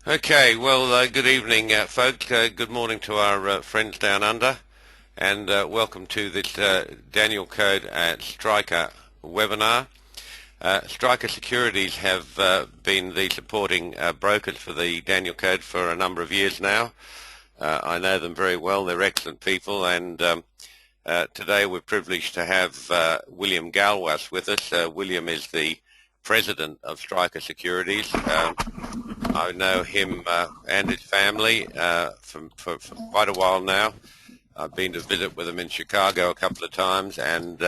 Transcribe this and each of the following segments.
Okay, well, good evening, folks. Good morning to our friends down under, and welcome to this Danielcode at Striker webinar. Striker Securities have been the supporting brokers for the Danielcode for a number of years now. I know them very well. They're excellent people, and today we're privileged to have William Gallwas with us. William is the president of Striker Securities. I know him and his family for quite a while now. I've been to visit with him in Chicago a couple of times, and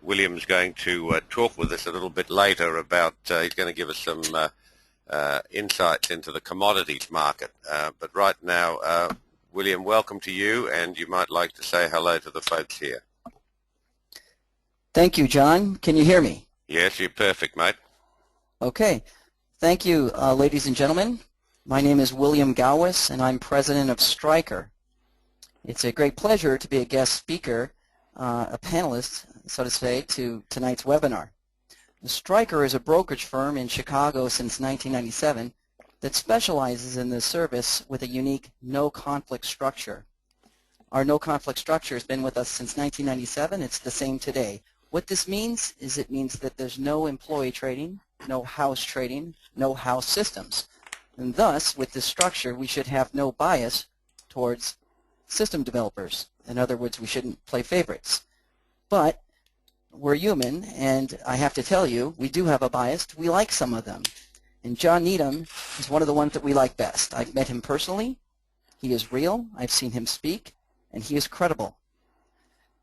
William's going to talk with us a little bit later about, he's going to give us some insights into the commodities market. But right now, William, welcome to you, and you might like to say hello to the folks here. Thank you, John. Can you hear me? Yes, you're perfect, mate. Okay. Thank you, ladies and gentlemen. My name is William Gallwas, and I'm president of Striker. It's a great pleasure to be a guest speaker, a panelist, so to say, to tonight's webinar. Striker is a brokerage firm in Chicago since 1997 that specializes in the service with a unique no-conflict structure. Our no-conflict structure has been with us since 1997. It's the same today. What this means is it means that there's no employee trading, no house trading, no house systems. And thus, with this structure, we should have no bias towards system developers. In other words, we shouldn't play favorites. But we're human, and I have to tell you, we do have a bias. We like some of them. And John Neenan is one of the ones that we like best. I've met him personally. He is real. I've seen him speak, and he is credible.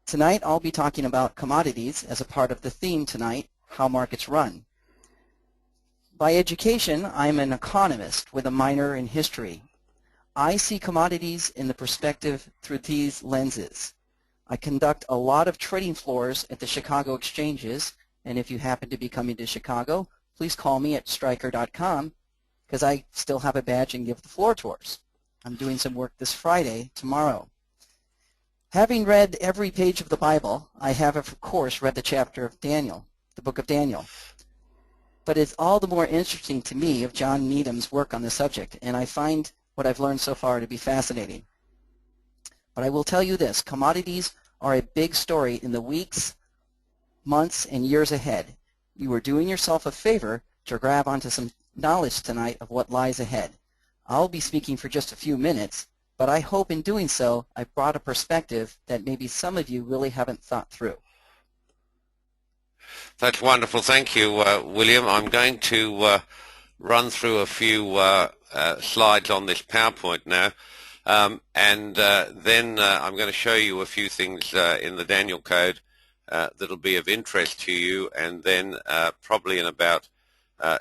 Tonight, I'll be talking about commodities as a part of the theme tonight, how markets run. By education, I'm an economist with a minor in history. I see commodities in the perspective through these lenses. I conduct a lot of trading floors at the Chicago exchanges, and if you happen to be coming to Chicago, please call me at striker.com because I still have a badge and give the floor tours. I'm doing some work this Friday, tomorrow. Having read every page of the Bible, I have, of course, read the chapter of Daniel, the book of Daniel. But it's all the more interesting to me of John Needham's work on the subject, and I find what I've learned so far to be fascinating. But I will tell you this, commodities are a big story in the weeks, months, and years ahead. You are doing yourself a favor to grab onto some knowledge tonight of what lies ahead. I'll be speaking for just a few minutes, but I hope in doing so I've brought a perspective that maybe some of you really haven't thought through. That's wonderful. Thank you, William. I'm going to run through a few slides on this PowerPoint now, and then I'm going to show you a few things in the Danielcode that'll be of interest to you, and then probably in about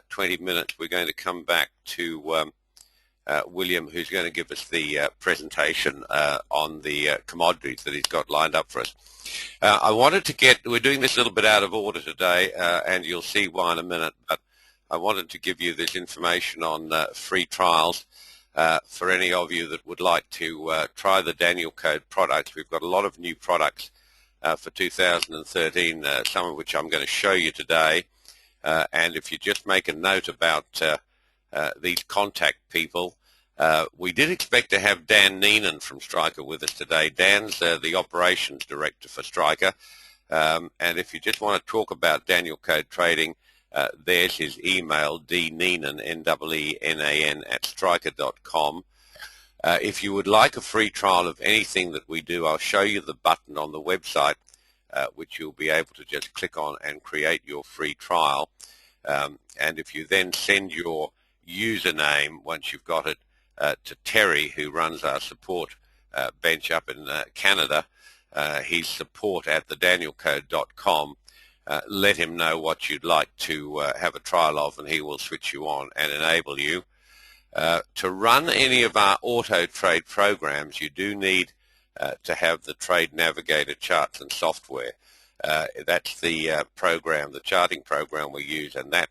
20 minutes we're going to come back to William, who's going to give us the presentation on the commodities that he's got lined up for us. I wanted to we're doing this a little bit out of order today, and you'll see why in a minute, but I wanted to give you this information on free trials for any of you that would like to try the Danielcode products. We've got a lot of new products for 2013, some of which I'm going to show you today, and if you just make a note about these contact people, we did expect to have Dan Neenan from Striker with us today. Dan's the operations director for Striker, and if you just want to talk about Danielcode trading, there's his email, dneenan, N-E-E-N-A-N, @striker.com. If you would like a free trial of anything that we do, I'll show you the button on the website, which you'll be able to just click on and create your free trial. And if you then send your username, once you've got it, to Terry, who runs our support bench up in Canada, he's support@thedanielcode.com. Let him know what you'd like to have a trial of, and he will switch you on and enable you. To run any of our auto trade programs, you do need to have the Trade Navigator charts and software. That's the program, the charting program we use, and that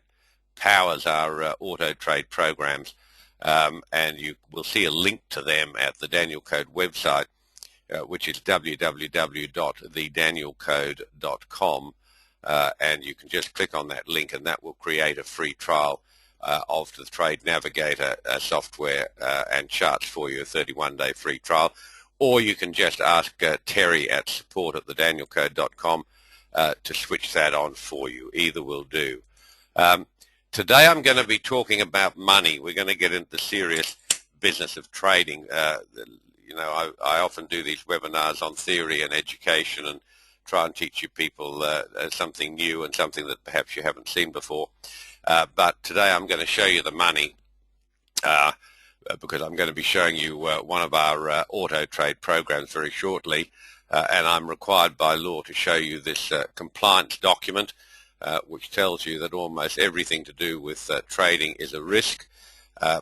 powers our auto trade programs. And you will see a link to them at the Danielcode website, which is www.thedanielcode.com, and you can just click on that link, and that will create a free trial of the Trade Navigator software and charts for you, a 31-day free trial. Or you can just ask Terry at support@thedanielcode.com to switch that on for you. Either will do. Today I'm going to be talking about money. We're going to get into the serious business of trading. You know, I often do these webinars on theory and education and try and teach you people something new and something that perhaps you haven't seen before. But today I'm going to show you the money because I'm going to be showing you one of our auto trade programs very shortly, and I'm required by law to show you this compliance document which tells you that almost everything to do with trading is a risk,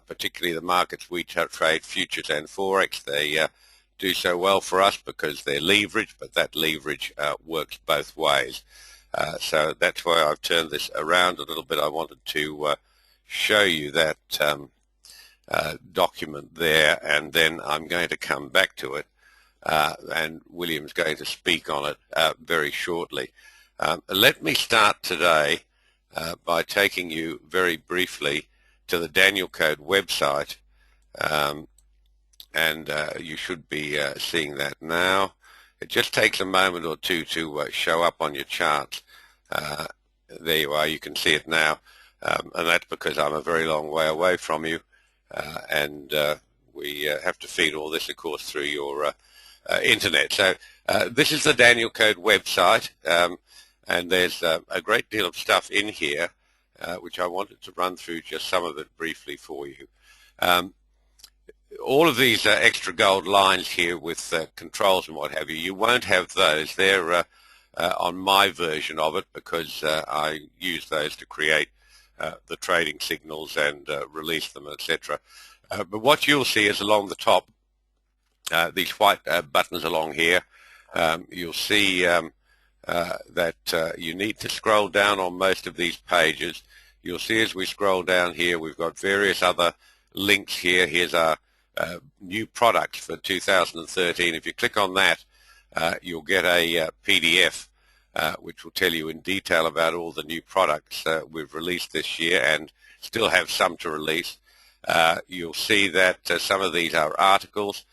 particularly the markets we trade, futures and forex. They do so well for us because they're leveraged, but that leverage works both ways. So that's why I've turned this around a little bit. I wanted to show you that document there, and then I'm going to come back to it, and William's going to speak on it very shortly. Let me start today by taking you very briefly to the Danielcode website, and you should be seeing that now. It just takes a moment or two to show up on your charts. There you are, you can see it now, and that's because I'm a very long way away from you, and we have to feed all this, of course, through your internet. So this is the Danielcode website, and there's a great deal of stuff in here which I wanted to run through just some of it briefly for you. All of these extra gold lines here with controls and what have you, you won't have those. They're on my version of it because I use those to create the trading signals and release them, etc. But what you'll see is along the top, these white buttons along here, you'll see that you need to scroll down on most of these pages. You'll see as we scroll down here, we've got various other links here. Here's our new products for 2013. If you click on that, you'll get a PDF which will tell you in detail about all the new products we've released this year and still have some to release. You'll see that some of these are articles.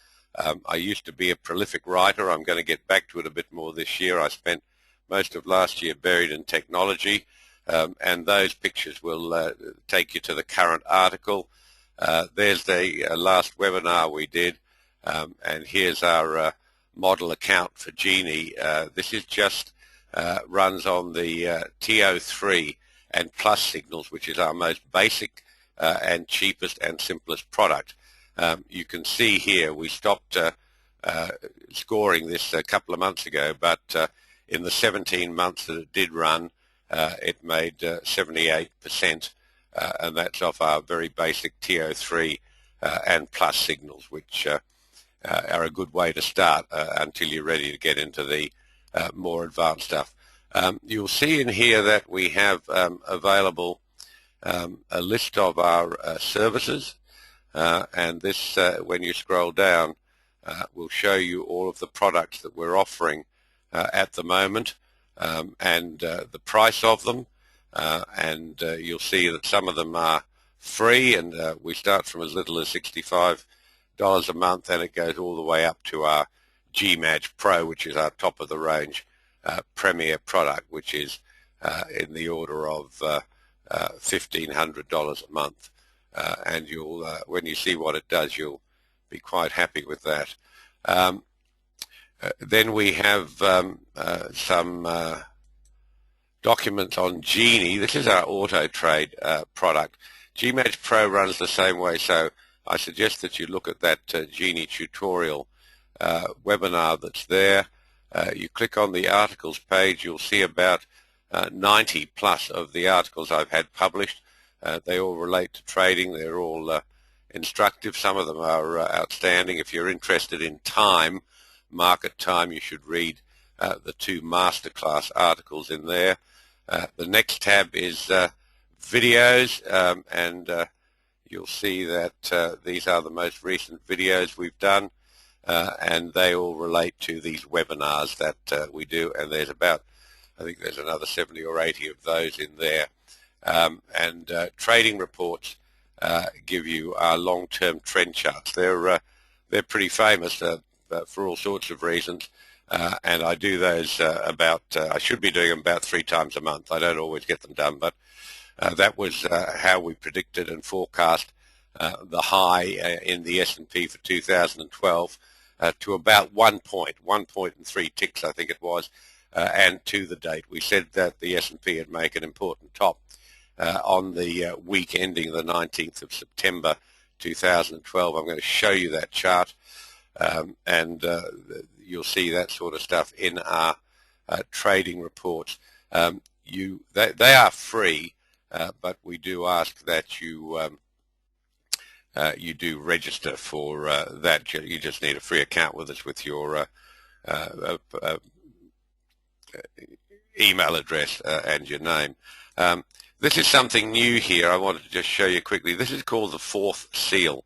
I used to be a prolific writer. I'm going to get back to it a bit more this year. I spent most of last year buried in technology, and those pictures will take you to the current article. There's the last webinar we did, and here's our model account for Genie. This is just runs on the TO3 and Plus signals, which is our most basic and cheapest and simplest product. You can see here we stopped scoring this a couple of months ago, but in the 17 months that it did run, it made 78%, and that's off our very basic TO3 and Plus signals, which are a good way to start until you're ready to get into the more advanced stuff. You'll see in here that we have available a list of our services, and this, when you scroll down, will show you all of the products that we're offering at the moment, and the price of them, and you'll see that some of them are free, and we start from as little as $65 a month, and it goes all the way up to our GMAG Pro, which is our top of the range premier product, which is in the order of $1,500 a month, and you'll when you see what it does, you'll be quite happy with that. Then we have some documents on Genie. This is our auto trade product. GMAG Pro runs the same way, so I suggest that you look at that Genie tutorial webinar that's there. You click on the articles page, you'll see about 90 plus of the articles I've had published. They all relate to trading. They're all instructive. Some of them are outstanding. If you're interested in time, market time, you should read the 2 masterclass articles in there. The next tab is videos, and you'll see that these are the most recent videos we've done, and they all relate to these webinars that we do, and there's about, I think there's another 70 or 80 of those in there. and trading reports give you our long-term trend charts. They're pretty famous for all sorts of reasons, and I do those I should be doing them about 3 times a month. I don't always get them done, but that was how we predicted and forecast the high in the S&P for 2012 to about 1 point and 3 ticks, I think it was, and to the date. We said that the S&P would make an important top on the week ending the 19th of September 2012. I'm going to show you that chart, and you'll see that sort of stuff in our trading reports. They are free, but we do ask that you do register for that. You just need a free account with us with your email address and your name. This is something new here I wanted to just show you quickly. This is called the fourth seal.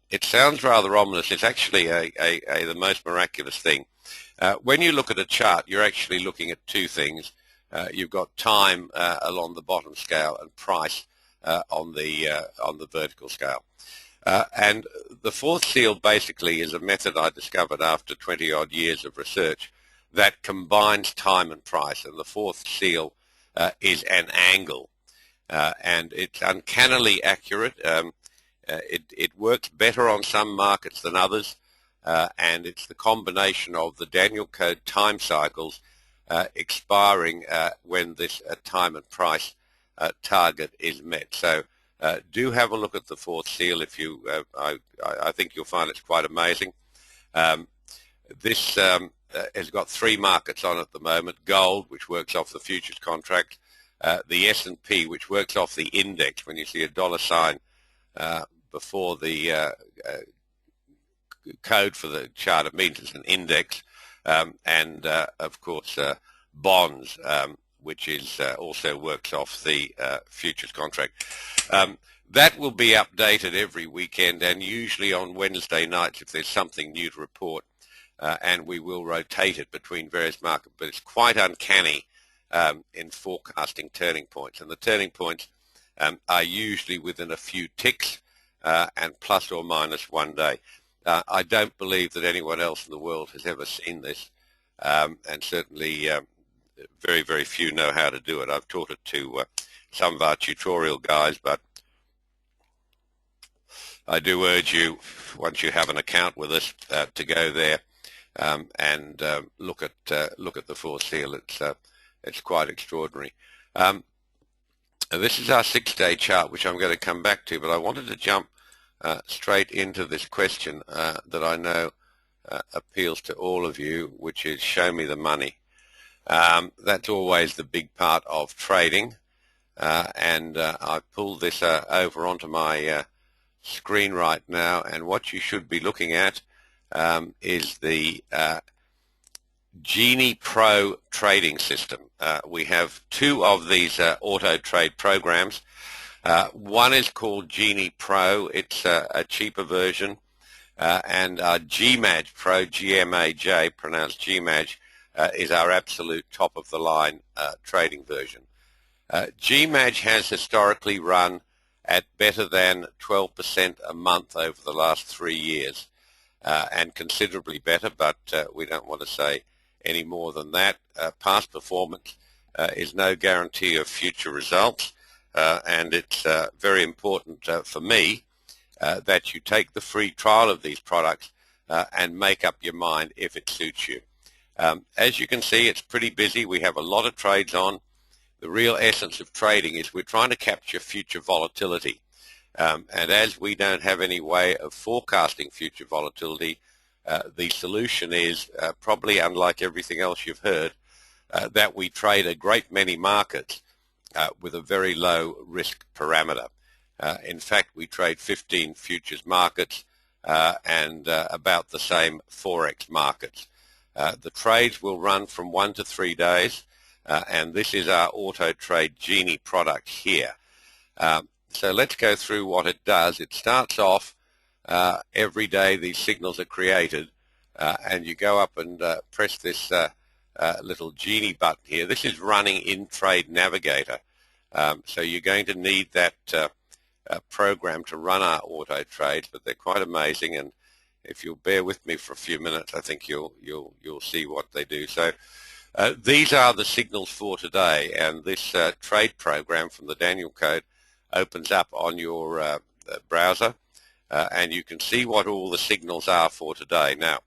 It sounds rather ominous. It's actually the most miraculous thing. When you look at a chart, you're actually looking at 2 things. You've got time along the bottom scale and price on the vertical scale. And the fourth seal basically is a method I discovered after 20-odd years of research that combines time and price. And the fourth seal is an angle, and it's uncannily accurate. It works better on some markets than others, and it's the combination of the Danielcode time cycles expiring when this time and price target is met. So do have a look at the fourth seal. If you, I think you'll find it's quite amazing. This has got 3 markets on at the moment: gold, which works off the futures contract; the S&P, which works off the index. When you see a dollar sign before the code for the chart, it means it's an index, and of course bonds, which is also works off the futures contract. That will be updated every weekend, and usually on Wednesday nights if there's something new to report, and we will rotate it between various markets. But it's quite uncanny in forecasting turning points, and the turning points are usually within a few ticks and plus or minus 1 day. I don't believe that anyone else in the world has ever seen this, and certainly very, very few know how to do it. I've taught it to some of our tutorial guys, but I do urge you, once you have an account with us, to go there and look at the fourth seal. It's quite extraordinary. This is our 6-day chart, which I'm going to come back to, but I wanted to jump straight into this question that I know appeals to all of you, which is show me the money. That's always the big part of trading, and I've pulled this over onto my screen right now, and what you should be looking at is the Genie Pro trading system. We have 2 of these auto trade programs. One is called Genie Pro. It's a cheaper version, and GMAJ Pro, G-M-A-J, pronounced GMAJ, is our absolute top-of-the-line trading version. GMAJ has historically run at better than 12% a month over the last 3 years, and considerably better, but we don't want to say any more than that. Past performance is no guarantee of future results, and it's very important for me that you take the free trial of these products and make up your mind if it suits you. As you can see, it's pretty busy. We have a lot of trades on. The real essence of trading is we're trying to capture future volatility. And as we don't have any way of forecasting future volatility, the solution is probably, unlike everything else you've heard, that we trade a great many markets with a very low risk parameter. In fact, we trade 15 futures markets and about the same Forex markets. The trades will run from 1 to 3 days, and this is our Auto Trade Genie product here. So let's go through what it does. It starts off every day these signals are created, and you go up and press this little Genie button here. This is running in Trade Navigator, So you're going to need that program to run our auto trades, but they're quite amazing, and if you'll bear with me for a few minutes, I think you'll see what they do. So these are the signals for today, and this trade program from the Danielcode opens up on your browser, and you can see what all the signals are for today. Now,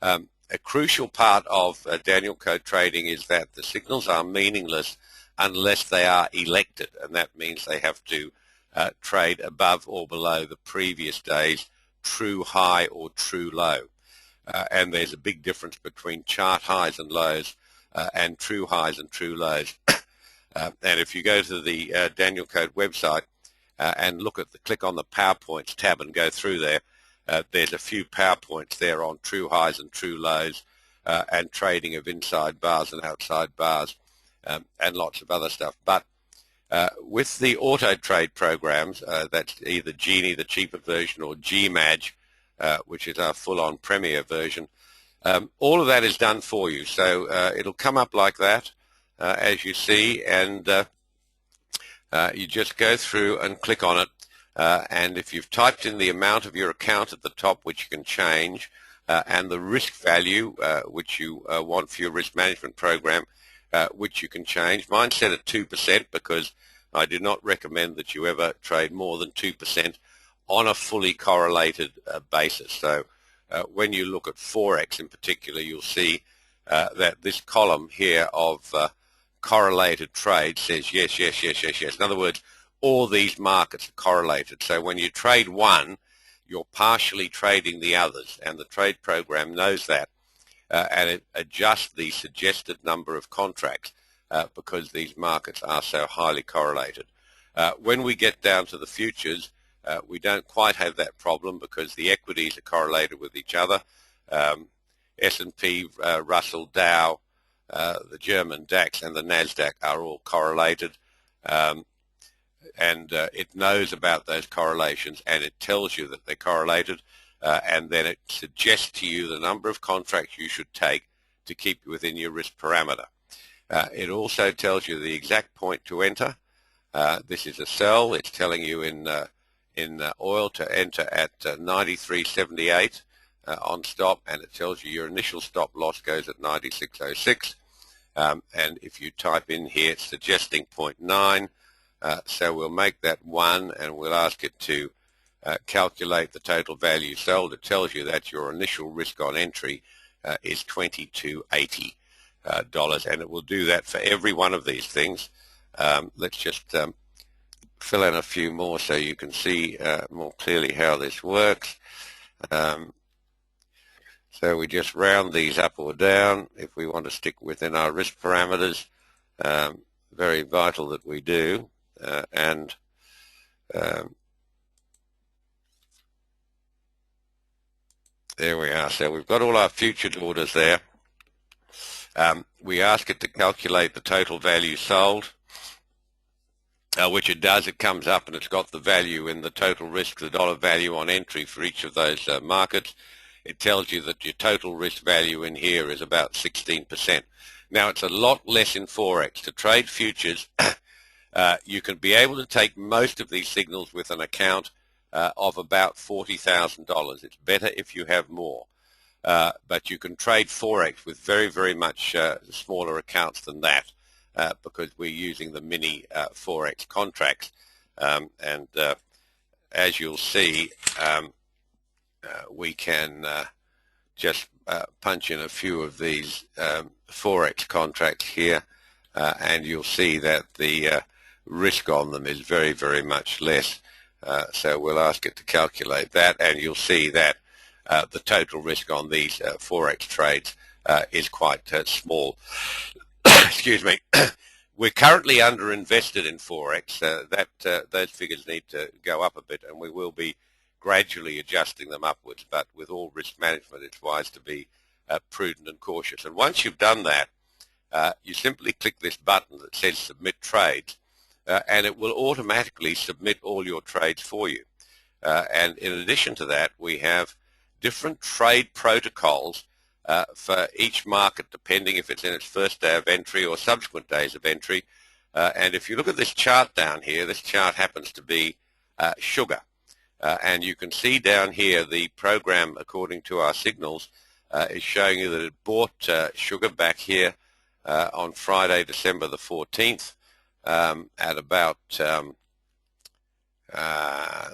a crucial part of Danielcode trading is that the signals are meaningless unless they are elected, and that means they have to trade above or below the previous day's true high or true low. And there's a big difference between chart highs and lows and true highs and true lows. And if you go to the Danielcode website and click on the PowerPoints tab and go through there, there's a few PowerPoints there on true highs and true lows and trading of inside bars and outside bars and lots of other stuff. But with the auto trade programs, that's either Genie, the cheaper version, or GMAG, which is our full-on Premier version, all of that is done for you. So it'll come up like that, as you see, and you just go through and click on it. And if you've typed in the amount of your account at the top, which you can change, and the risk value, which you want for your risk management program, which you can change. Mine's set at 2% because I do not recommend that you ever trade more than 2% on a fully correlated basis. So when you look at Forex in particular, you'll see that this column here of correlated trade says yes, yes, yes, yes, yes. In other words, all these markets are correlated. So when you trade one, you're partially trading the others, and the trade program knows that, and it adjusts the suggested number of contracts because these markets are so highly correlated. When we get down to the futures, we don't quite have that problem because the equities are correlated with each other. S&P, Russell, Dow, the German DAX, and the NASDAQ are all correlated. And it knows about those correlations, and it tells you that they're correlated, and then it suggests to you the number of contracts you should take to keep you within your risk parameter. It also tells you the exact point to enter. This is a sell. It's telling you in oil to enter at 93.78 on stop, and it tells you your initial stop loss goes at 96.06. And if you type in here, it's suggesting 0.9. So we'll make that 1, and we'll ask it to calculate the total value sold. It tells you that your initial risk on entry is $22.80, and it will do that for every one of these things. Let's just fill in a few more so you can see more clearly how this works. So we just round these up or down if we want to stick within our risk parameters. Very vital that we do. There we are. So we've got all our futures orders there. We ask it to calculate the total value sold, which it does. It comes up and it's got the value in the total risk, the dollar value on entry for each of those markets. It tells you that your total risk value in here is about 16%. Now, it's a lot less in Forex. To trade futures, you can be able to take most of these signals with an account of about $40,000. It's better if you have more. But you can trade Forex with very, very much smaller accounts than that because we're using the mini Forex contracts. And as you'll see, we can just punch in a few of these Forex contracts here, and you'll see that the risk on them is very, very much less. So we'll ask it to calculate that, and you'll see that the total risk on these Forex trades is quite small. Excuse me. We're currently underinvested in Forex. Those figures need to go up a bit, and we will be gradually adjusting them upwards. But with all risk management, it's wise to be prudent and cautious. And once you've done that, you simply click this button that says Submit Trades, and it will automatically submit all your trades for you. And in addition to that, we have different trade protocols for each market, depending if it's in its first day of entry or subsequent days of entry. And if you look at this chart down here, this chart happens to be sugar. And you can see down here the program, according to our signals, is showing you that it bought sugar back here on Friday, December the 14th, at about,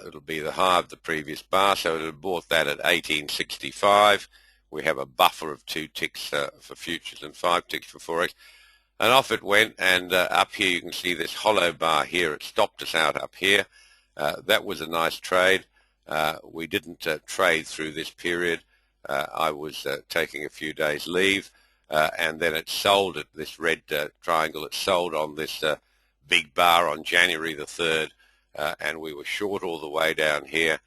it'll be the high of the previous bar, so it had bought that at 1865. We have a buffer of 2 ticks for futures and 5 ticks for Forex. And off it went, and up here you can see this hollow bar here. It stopped us out up here. That was a nice trade. We didn't trade through this period. I was taking a few days leave, and then it sold at this red triangle. It sold on this big bar on January the 3rd, and we were short all the way down here.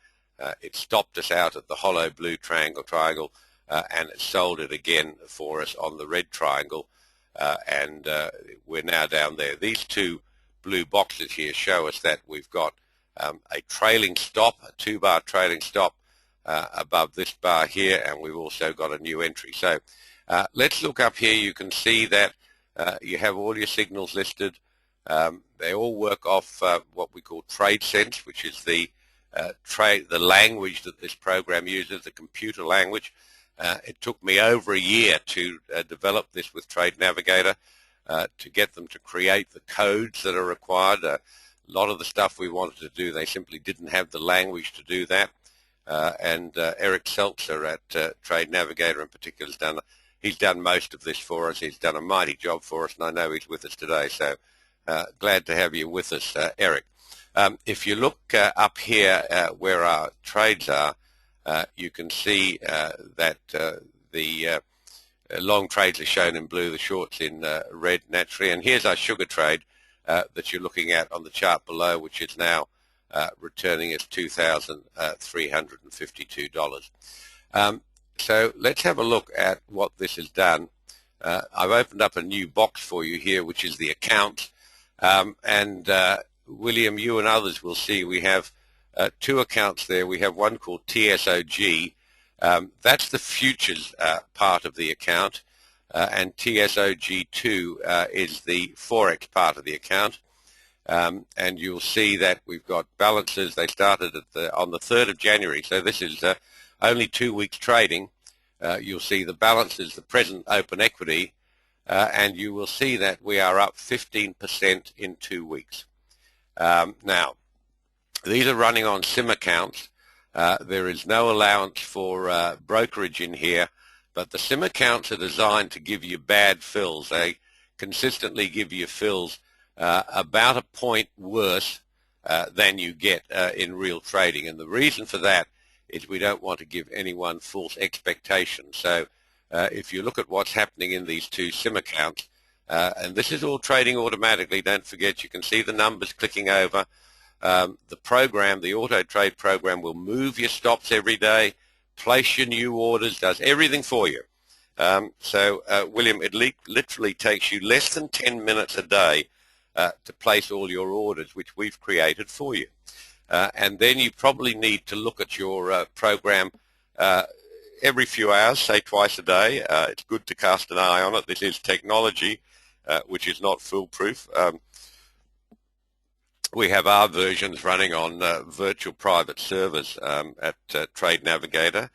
It stopped us out at the hollow blue triangle, and it sold it again for us on the red triangle, and we're now down there. These 2 blue boxes here show us that we've got a trailing stop, a 2-bar trailing stop above this bar here, and we've also got a new entry. So let's look up here. You can see that you have all your signals listed. They all work off what we call trade sense, which is the language that this program uses, the computer language. It took me over a year to develop this with Trade Navigator, to get them to create the codes that are required. A lot of the stuff we wanted to do, they simply didn't have the language to do that. And Eric Seltzer at Trade Navigator in particular he's done most of this for us. He's done a mighty job for us, and I know he's with us today. So glad to have you with us, Eric. If you look up here where our trades are, you can see that the long trades are shown in blue, the shorts in red naturally. And here's our sugar trade that you're looking at on the chart below, which is now returning as $2,352. So let's have a look at what this has done. I've opened up a new box for you here, which is the account. And William, you and others will see we have 2 accounts there. We have one called TSOG. That's the futures part of the account, and TSOG2 is the Forex part of the account. And you'll see that we've got balances. They started on the 3rd of January, so this is only 2 weeks trading. You'll see the balances, the present open equity, and you will see that we are up 15% in 2 weeks. Now, these are running on SIM accounts. There is no allowance for brokerage in here, but the SIM accounts are designed to give you bad fills. They consistently give you fills about a point worse than you get in real trading. And the reason for that is we don't want to give anyone false expectations. So if you look at what's happening in these 2 SIM accounts, and this is all trading automatically, don't forget you can see the numbers clicking over. The program, the auto trade program, will move your stops every day, place your new orders, does everything for you. So William, it literally takes you less than 10 minutes a day to place all your orders, which we've created for you. And then you probably need to look at your program every few hours, say twice a day. It's good to cast an eye on it. This is technology, which is not foolproof. We have our versions running on virtual private servers at Trade Navigator,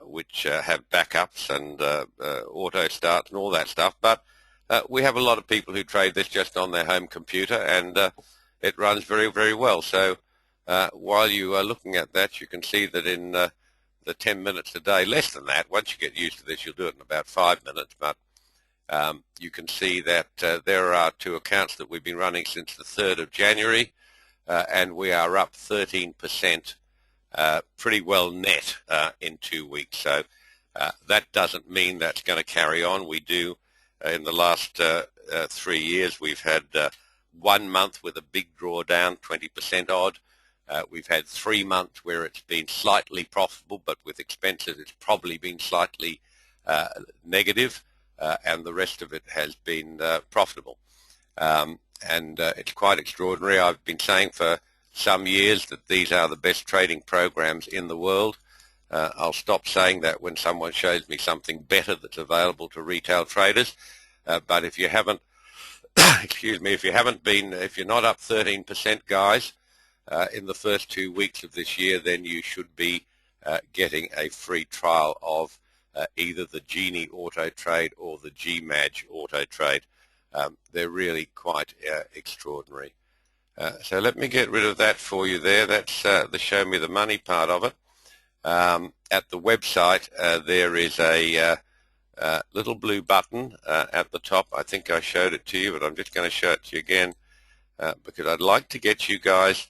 which have backups and auto starts and all that stuff. But we have a lot of people who trade this just on their home computer, and it runs very, very well. So while you are looking at that, you can see that in the 10 minutes a day, less than that, once you get used to this, you'll do it in about 5 minutes. But you can see that there are 2 accounts that we've been running since the 3rd of January, and we are up 13%, pretty well net in 2 weeks. So that doesn't mean that's going to carry on. We do, in the last 3 years, we've had 1 month with a big drawdown, 20% odd. We've had 3 months where it's been slightly profitable, but with expenses it's probably been slightly negative. And the rest of it has been profitable. And it's quite extraordinary. I've been saying for some years that these are the best trading programs in the world. I'll stop saying that when someone shows me something better that's available to retail traders. But if you haven't excuse me, if you're not up 13%, guys, in the first 2 weeks of this year, then you should be getting a free trial of either the Genie Auto Trade or the GMAG Auto Trade. They're really quite extraordinary. So let me get rid of that for you there. That's the show me the money part of it. At the website, there is a little blue button at the top. I think I showed it to you, but I'm just going to show it to you again because I'd like to get you guys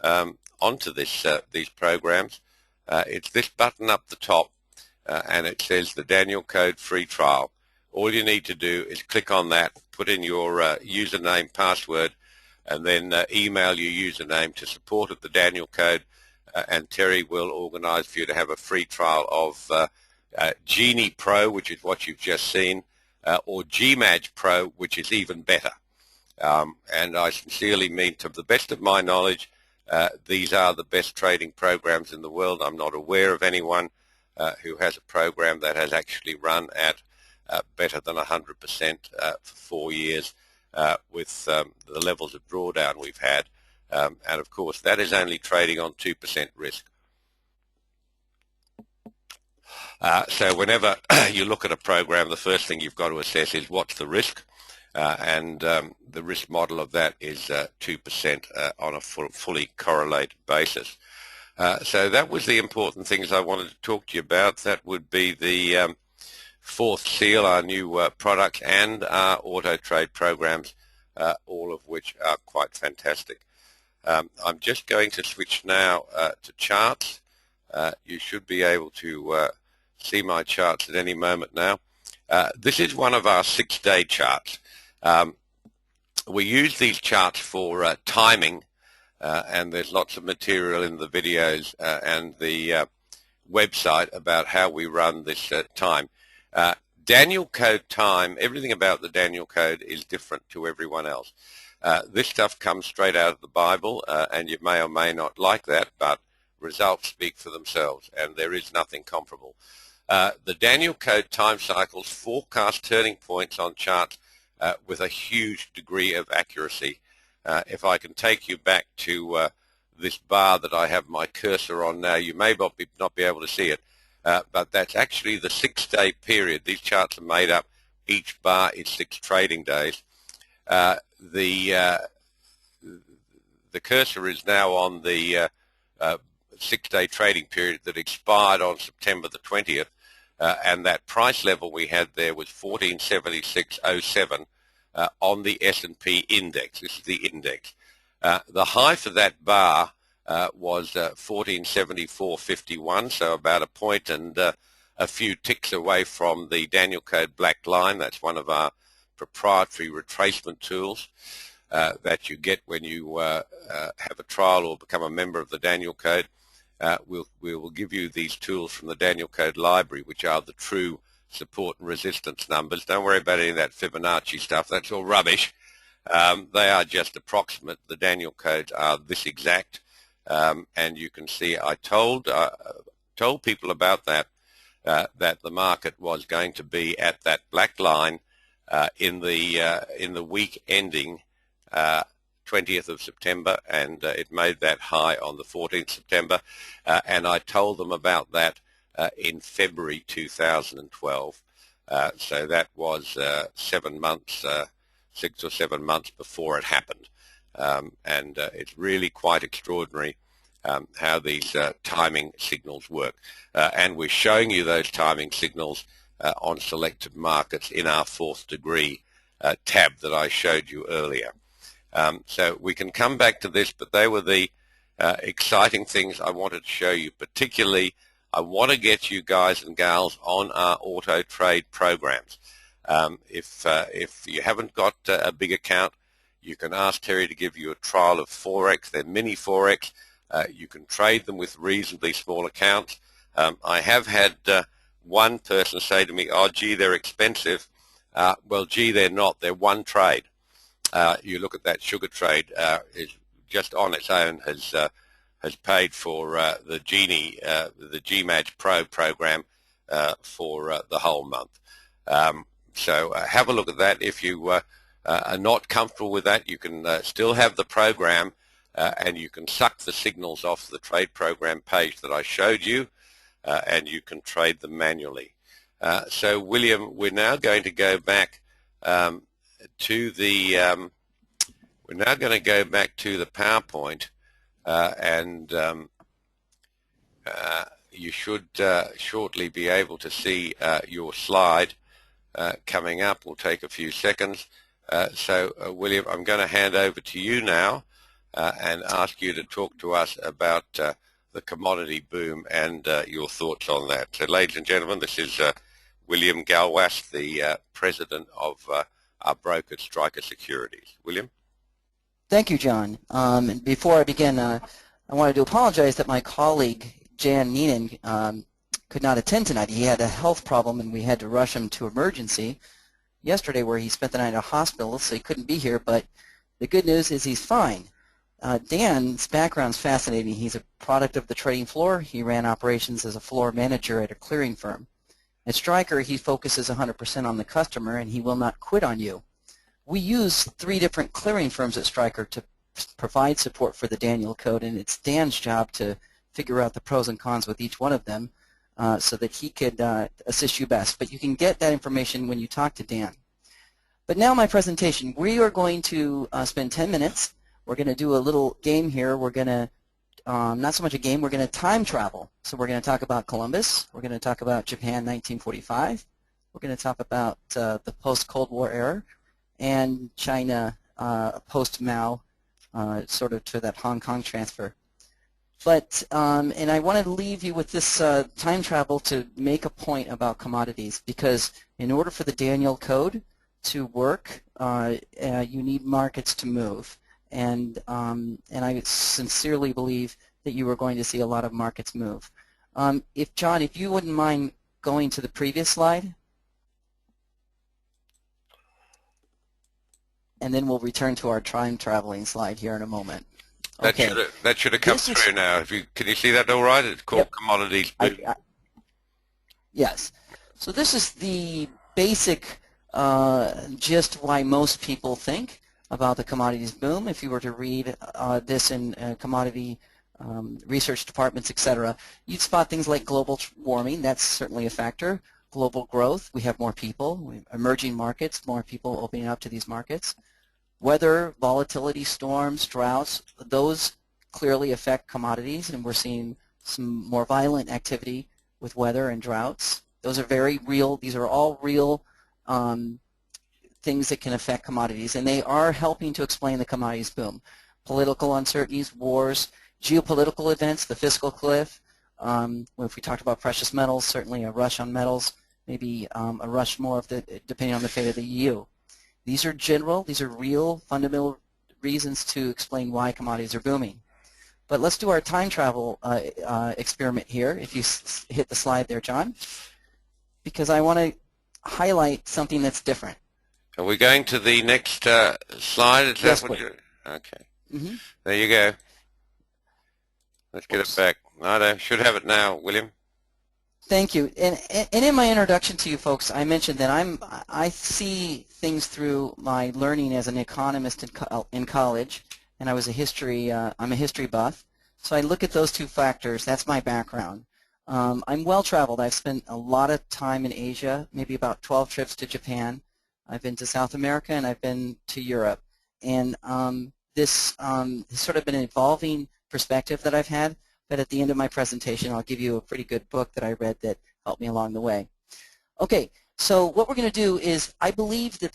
onto these programs. It's this button up the top, and it says the Danielcode free trial. All you need to do is click on that, put in your username, password, and then email your username to support at the Danielcode, and Terry will organize for you to have a free trial of Genie Pro, which is what you've just seen, or GMAG Pro, which is even better. And I sincerely mean, to the best of my knowledge, these are the best trading programs in the world. I'm not aware of anyone who has a program that has actually run at better than 100% for 4 years with the levels of drawdown we've had. And of course, that is only trading on 2% risk. So whenever you look at a program, the first thing you've got to assess is what's the risk, and the risk model of that is 2% on a fully correlated basis. So that was the important things I wanted to talk to you about. That would be the fourth seal, our new products, and our auto trade programs, all of which are quite fantastic. I'm just going to switch now to charts. You should be able to see my charts at any moment now. This is one of our 6-day charts. We use these charts for timing, and there's lots of material in the videos and the website about how we run this time. Danielcode time, everything about the Danielcode is different to everyone else. This stuff comes straight out of the Bible, and you may or may not like that, but results speak for themselves, and there is nothing comparable. The Danielcode time cycles forecast turning points on charts with a huge degree of accuracy. If I can take you back to this bar that I have my cursor on now, you may not be able to see it, but that's actually the 6-day period. These charts are made up. Each bar is 6 trading days. The cursor is now on the 6-day trading period that expired on September the 20th, and that price level we had there was 1476.07 on the S&P index. This is the index. The high for that bar was 1474.51, so about a point and a few ticks away from the Danielcode black line. That's one of our proprietary retracement tools that you get when you have a trial or become a member of the Danielcode. We will give you these tools from the Danielcode library, which are the true support and resistance numbers. Don't worry about any of that Fibonacci stuff. That's all rubbish. They are just approximate. The Danielcodes are this exact. And you can see I told people about that, that the market was going to be at that black line in the week ending 20th of September, and it made that high on the 14th September, and I told them about that in February 2012. So that was 7 months, 6 or 7 months before it happened. And it's really quite extraordinary how these timing signals work. And we're showing you those timing signals on selected markets in our 4th degree tab that I showed you earlier. So we can come back to this, but they were the exciting things I wanted to show you. Particularly, I want to get you guys and gals on our auto trade programs. If you haven't got a big account, you can ask Terry to give you a trial of Forex. They're mini Forex. You can trade them with reasonably small accounts. I have had one person say to me, "Oh, gee, they're expensive." Well, gee, they're not. They're one trade. You look at that sugar trade, is just on its own has paid for the Genie, the GMAG Pro program for the whole month. So have a look at that. If you are not comfortable with that, you can still have the program and you can suck the signals off the trade program page that I showed you, and you can trade them manually. So William, we're now going to go back to the PowerPoint, and you should shortly be able to see your slide coming up. Will take a few seconds. William, I'm going to hand over to you now and ask you to talk to us about the commodity boom and your thoughts on that. So, ladies and gentlemen, this is William Gallwas, the president of our broker, Stryker Securities. William? Thank you, John. And before I begin, I wanted to apologize that my colleague, Jan Neenan, could not attend tonight. He had a health problem, and we had to rush him to emergency yesterday, where he spent the night at a hospital, so he couldn't be here. But the good news is he's fine. Dan's background's fascinating. He's a product of the trading floor. He ran operations as a floor manager at a clearing firm. At Stryker, he focuses 100% on the customer, and he will not quit on you. We use 3 different clearing firms at Stryker to provide support for the Danielcode, and it's Dan's job to figure out the pros and cons with each one of them so that he could assist you best. But you can get that information when you talk to Dan. But now my presentation. We are going to spend 10 minutes. We're going to do a little game here. We're going to, not so much a game, we're going to time travel. So we're going to talk about Columbus. We're going to talk about Japan 1945. We're going to talk about the post-Cold War era and China post-Mao, sort of to that Hong Kong transfer. But, and I want to leave you with this time travel to make a point about commodities, because in order for the Danielcode to work, you need markets to move. And I sincerely believe that you are going to see a lot of markets move. John, if you wouldn't mind going to the previous slide, and then we'll return to our time traveling slide here in a moment. Okay. That should have come through now. Can you see that all right? It's called Commodities Boom. Yes. So this is the basic gist why most people think about the commodities boom. If you were to read this in commodity research departments, etc., you'd spot things like global warming. That's certainly a factor. Global growth. We have more people. Emerging markets. More people opening up to these markets. Weather, volatility, storms, droughts, those clearly affect commodities, and we're seeing some more violent activity with weather and droughts. Those are very real. These are all real things that can affect commodities, and they are helping to explain the commodities boom. Political uncertainties, wars, geopolitical events, the fiscal cliff. If we talked about precious metals, certainly a rush on metals, maybe a rush more of depending on the fate of the EU. These are general, these are real, fundamental reasons to explain why commodities are booming. But let's do our time travel experiment here, if you hit the slide there, John, because I want to highlight something that's different. Are we going to the next slide? Is yes, that what you're... Okay. Mm-hmm. There you go. Let's get it back. I should have it now, William. Thank you. And in my introduction to you folks, I mentioned that I see things through my learning as an economist in college, and I'm a history buff. So I look at those 2 factors. That's my background. I'm well-traveled. I've spent a lot of time in Asia, maybe about 12 trips to Japan. I've been to South America, and I've been to Europe. And this has sort of been an evolving perspective that I've had. But at the end of my presentation, I'll give you a pretty good book that I read that helped me along the way. Okay, so what we're going to do is, I believe that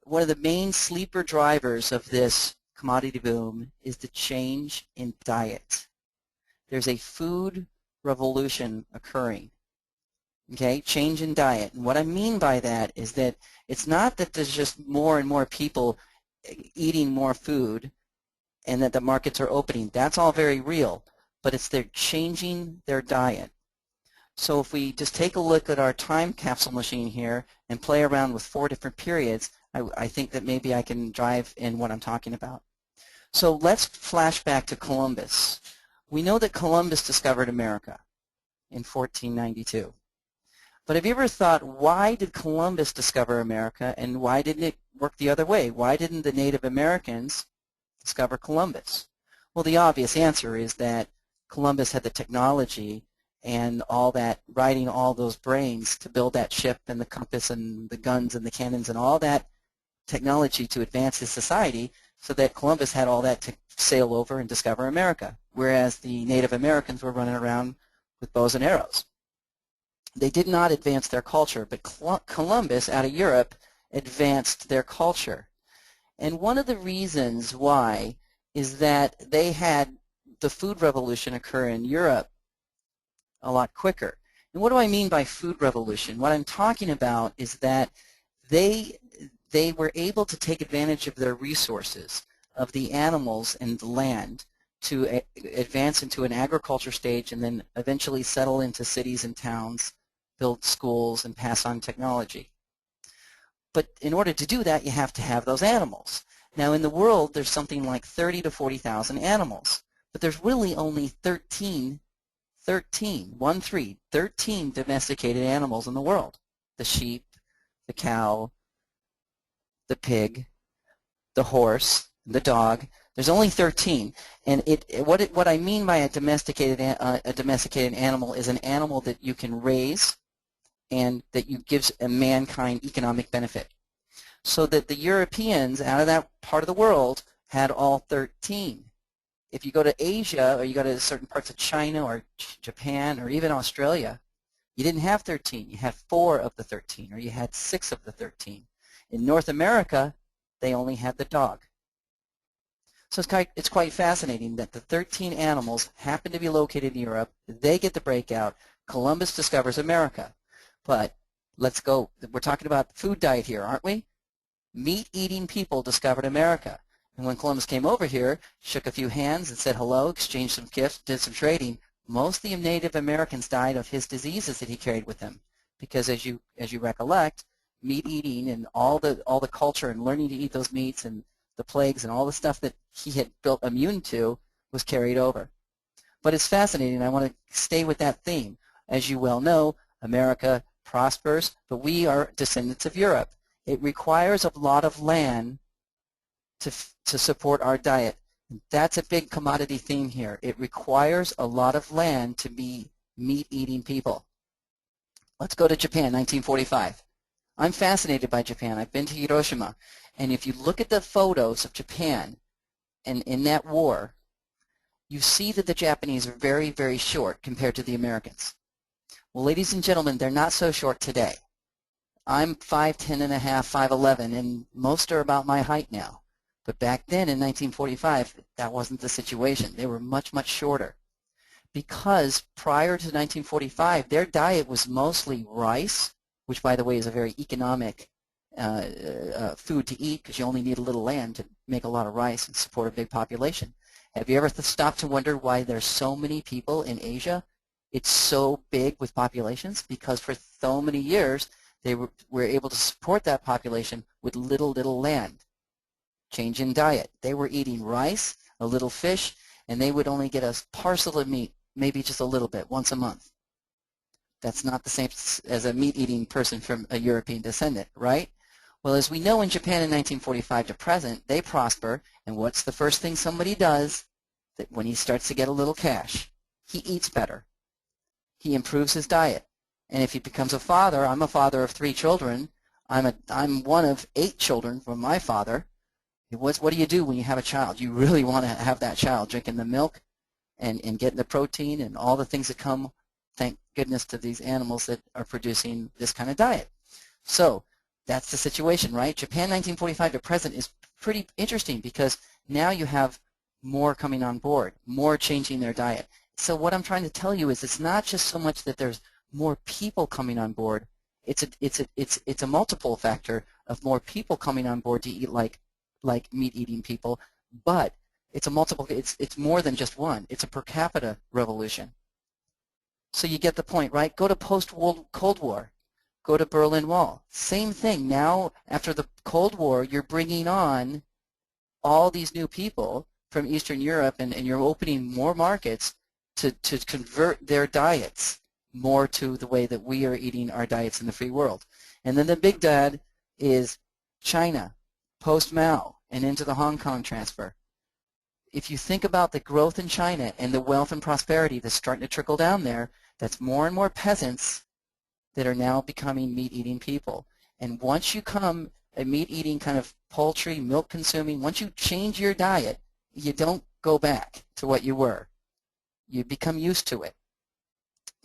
one of the main sleeper drivers of this commodity boom is the change in diet. There's a food revolution occurring. Okay, change in diet. And what I mean by that is that it's not that there's just more and more people eating more food and that the markets are opening. That's all very real, but it's they're changing their diet. So if we just take a look at our time capsule machine here and play around with 4 different periods, I think that maybe I can drive in what I'm talking about. So let's flash back to Columbus. We know that Columbus discovered America in 1492. But have you ever thought, why did Columbus discover America, and why didn't it work the other way. Why didn't the Native Americans discover Columbus? Well, the obvious answer is that Columbus had the technology and all that, writing all those brains to build that ship and the compass and the guns and the cannons and all that technology to advance his society, so that Columbus had all that to sail over and discover America, whereas the Native Americans were running around with bows and arrows. They did not advance their culture, but Columbus out of Europe advanced their culture. And one of the reasons why is that they had the food revolution occur in Europe a lot quicker. And what do I mean by food revolution? What I'm talking about is that they were able to take advantage of their resources, of the animals and the land, to advance into an agriculture stage and then eventually settle into cities and towns, build schools, and pass on technology. But in order to do that, you have to have those animals. Now, in the world, there's something like 30 to 40,000 animals, but there's really only 13 domesticated animals in the world. The sheep, the cow, the pig, the horse, the dog. There's only 13, and what I mean by a domesticated animal is an animal that you can raise and that gives a mankind economic benefit. So that the Europeans out of that part of the world had all 13. If you go to Asia or you go to certain parts of China or Japan or even Australia, you didn't have 13. You had 4 of the 13, or you had 6 of the 13. In North America, they only had the dog. So it's quite fascinating that the 13 animals happen to be located in Europe. They get the breakout. Columbus discovers America. But let's go. We're talking about food diet here, aren't we? Meat-eating people discovered America. And when Columbus came over here, shook a few hands and said hello, exchanged some gifts, did some trading, most of the Native Americans died of his diseases that he carried with him. Because as you recollect, meat eating and all the culture and learning to eat those meats and the plagues and all the stuff that he had built immune to was carried over. But it's fascinating. I want to stay with that theme. As you well know, America prospers, but we are descendants of Europe. It requires a lot of land to support our diet. That's a big commodity theme here. It requires a lot of land to be meat-eating people. Let's go to Japan, 1945. I'm fascinated by Japan. I've been to Hiroshima. And if you look at the photos of Japan and in that war, you see that the Japanese are very, very short compared to the Americans. Well, ladies and gentlemen, they're not so short today. I'm 5'10 and a half, 5'11, and most are about my height now. But back then in 1945, that wasn't the situation. They were much, much shorter. Because prior to 1945, their diet was mostly rice, which, by the way, is a very economic food to eat because you only need a little land to make a lot of rice and support a big population. Have you ever stopped to wonder why there's so many people in Asia? It's so big with populations because for so many years they were able to support that population with little land. Change in diet. They were eating rice, a little fish, and they would only get a parcel of meat, maybe just a little bit, once a month. That's not the same as a meat-eating person from a European descendant, right? Well, as we know in Japan in 1945 to present, they prosper, and what's the first thing somebody does that when he starts to get a little cash? He eats better. He improves his diet. And if he becomes a father, I'm a father of 3 children. I'm one of 8 children from my father. What do you do when you have a child? You really want to have that child drinking the milk and getting the protein and all the things that come, thank goodness, to these animals that are producing this kind of diet. So that's the situation, right? Japan 1945 to present is pretty interesting because now you have more coming on board, more changing their diet. So what I'm trying to tell you is it's not just so much that there's more people coming on board. It's a multiple factor of more people coming on board to eat like meat-eating people, but it's a multiple. It's more than just one. It's a per capita revolution. So you get the point, right? Go to post-Cold War. Go to Berlin Wall. Same thing. Now, after the Cold War, you're bringing on all these new people from Eastern Europe, and you're opening more markets to convert their diets more to the way that we are eating our diets in the free world. And then the big dad is China. post-Mao and into the Hong Kong transfer. If you think about the growth in China and the wealth and prosperity that's starting to trickle down there, that's more and more peasants that are now becoming meat-eating people. And once you come a meat-eating kind of poultry, milk-consuming, once you change your diet, you don't go back to what you were. You become used to it.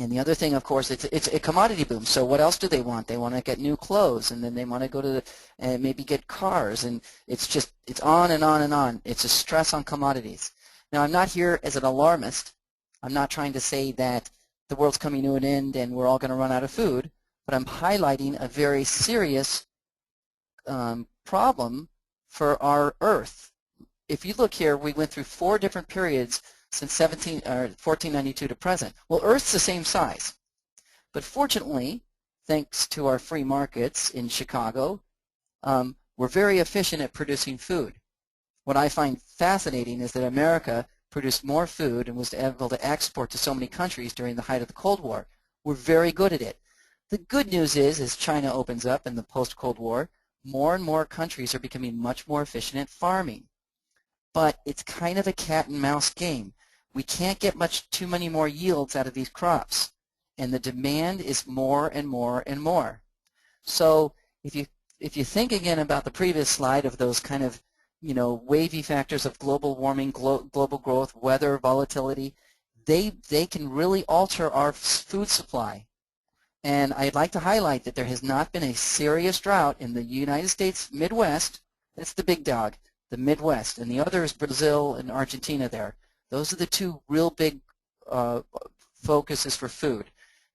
And the other thing, of course, it's a commodity boom. So what else do they want? They want to get new clothes, and then they want to go to maybe get cars, and it's on and on and on. It's a stress on commodities. Now, I'm not here as an alarmist. I'm not trying to say that the world's coming to an end and we're all going to run out of food, but I'm highlighting a very serious problem for our Earth. If you look here, we went through 4 different periods since 1492 to present. Well, Earth's the same size. But fortunately, thanks to our free markets in Chicago, we're very efficient at producing food. What I find fascinating is that America produced more food and was able to export to so many countries during the height of the Cold War. We're very good at it. The good news is, as China opens up in the post-Cold War, more and more countries are becoming much more efficient at farming. But it's kind of a cat and mouse game. We can't get too many more yields out of these crops, and the demand is more and more and more. So if you think again about the previous slide of those kind of wavy factors of global warming, global growth, weather, volatility, they can really alter our food supply. And I'd like to highlight that there has not been a serious drought in the United States Midwest. That's the big dog, the Midwest, and the other is Brazil and Argentina there. Those are the 2 real big focuses for food.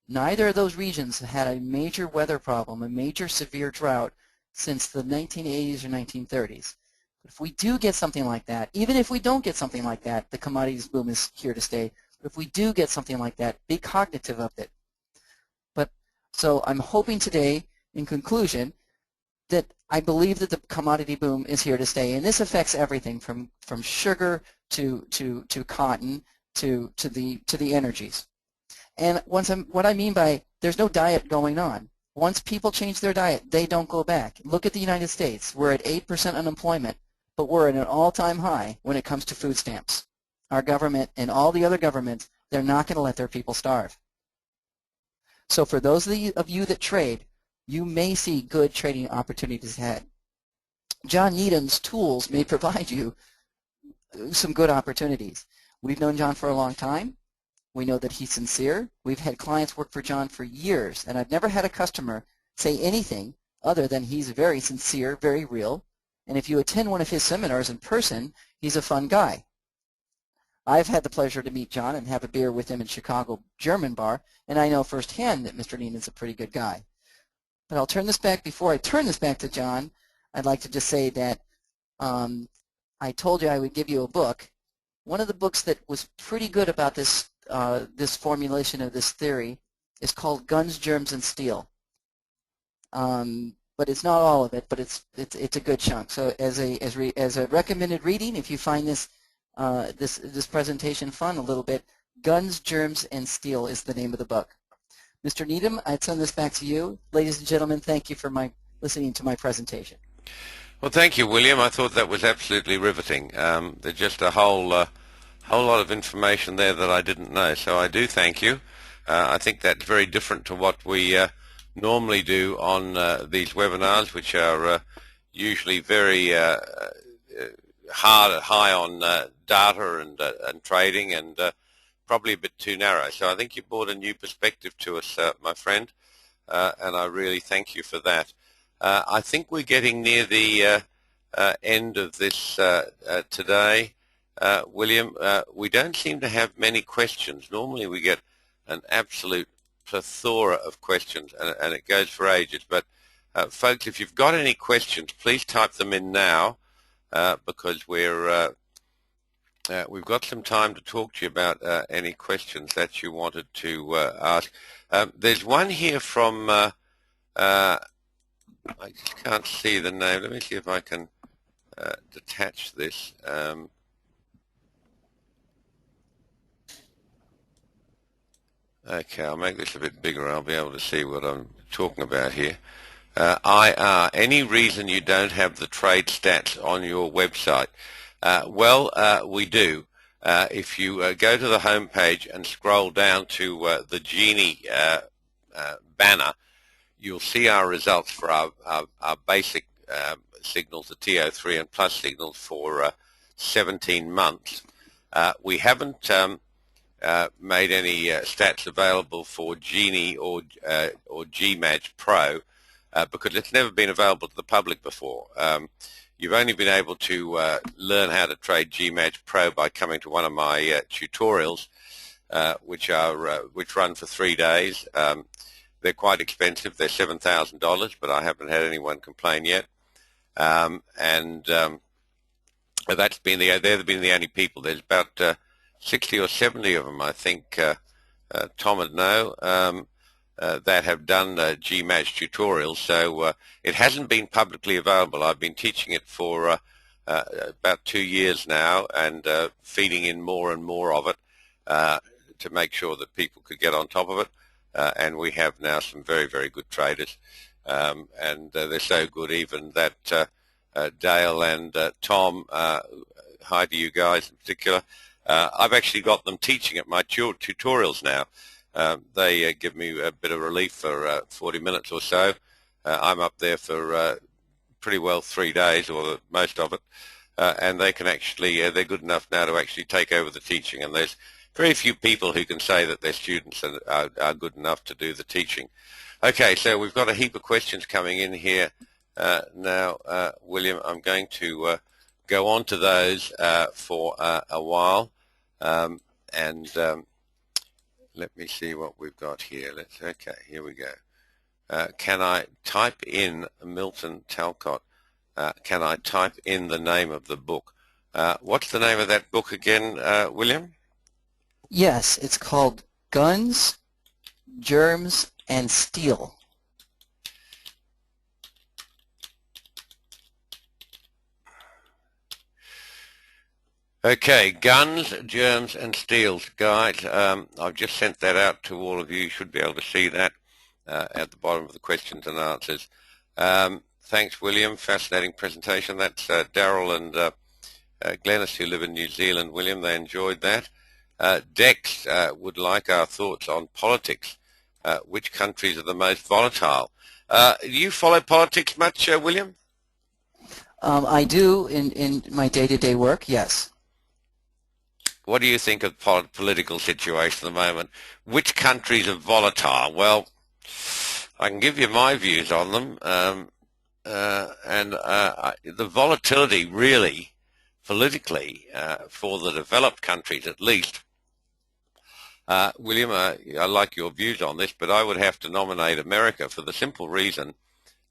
Neither of those regions had a major weather problem, a major severe drought since the 1980s or 1930s. But if we do get something like that, even if we don't get something like that, the commodities boom is here to stay. But if we do get something like that, be cognitive of it. So I'm hoping today, in conclusion, that I believe that the commodity boom is here to stay, and this affects everything from sugar to cotton to the energies. And what I mean by there's no diet going on. Once people change their diet, they don't go back. Look at the United States. We're at 8% unemployment, but we're at an all-time high when it comes to food stamps. Our government and all the other governments, they're not going to let their people starve. So for those of you that trade, you may see good trading opportunities ahead. John Neenan's tools may provide you some good opportunities. We've known John for a long time. We know that he's sincere. We've had clients work for John for years, and I've never had a customer say anything other than he's very sincere, very real, and if you attend one of his seminars in person, he's a fun guy. I've had the pleasure to meet John and have a beer with him in Chicago German bar, and I know firsthand that Mr. Neenan's a pretty good guy. But I'll turn this back. Before I turn this back to John, I'd like to just say that I told you I would give you a book. One of the books that was pretty good about this this formulation of this theory is called Guns, Germs, and Steel. But it's not all of it, but it's a good chunk. So as a recommended reading, if you find this this presentation fun a little bit, Guns, Germs, and Steel is the name of the book. Mr. Needham, I turn this back to you. Ladies and gentlemen, thank you for listening to my presentation. Well, thank you, William. I thought that was absolutely riveting. There's just a whole lot of information there that I didn't know, so I do thank you. I think that's very different to what we normally do on these webinars, which are usually very high on data and trading, and probably a bit too narrow. So I think you brought a new perspective to us, my friend, and I really thank you for that. I think we're getting near the end of this today. William, we don't seem to have many questions. Normally we get an absolute plethora of questions, and it goes for ages. But folks, if you've got any questions, please type them in now, because we've got some time to talk to you about any questions that you wanted to ask. There's one here from, I just can't see the name. Let me see if I can detach this. Okay, I'll make this a bit bigger. I'll be able to see what I'm talking about here. IR. Any reason you don't have the trade stats on your website? We do. If you go to the home page and scroll down to the Genie banner, you'll see our results for our basic signals, the TO3 and plus signals for 17 months. We haven't made any stats available for Genie or GMAG Pro because it's never been available to the public before. You've only been able to learn how to trade GMAG Pro by coming to one of my tutorials, which run for 3 days. They're quite expensive. They're $7,000, but I haven't had anyone complain yet. They've been the only people. There's about 60 or 70 of them, I think. Tom would know. That have done GMAG tutorials, so it hasn't been publicly available. I've been teaching it for about 2 years now and feeding in more and more of it to make sure that people could get on top of it. And we have now some very, very good traders, and they're so good even that Dale and Tom, hi to you guys in particular, I've actually got them teaching at my tutorials now. They give me a bit of relief for 40 minutes or so. I'm up there for pretty well 3 days, or most of it, and they can actually, they're good enough now to actually take over the teaching, and there's very few people who can say that their students are good enough to do the teaching. Okay, so we've got a heap of questions coming in here now, William. I'm going to go on to those for a while, let me see what we've got here. Okay, here we go. Can I type in Milton Talcott? Can I type in the name of the book? What's the name of that book again, William? Yes, it's called Guns, Germs, and Steel. Okay, Guns, Germs, and Steels, guys. I've just sent that out to all of you. You should be able to see that at the bottom of the questions and answers. Thanks, William. Fascinating presentation. That's Daryl and Glennis, who live in New Zealand. William, they enjoyed that. Dex would like our thoughts on politics. Which countries are the most volatile? Do you follow politics much, William? I do in my day-to-day work, yes. What do you think of the political situation at the moment? Which countries are volatile? Well, I can give you my views on them. The volatility really, politically, for the developed countries at least, William, I like your views on this, but I would have to nominate America for the simple reason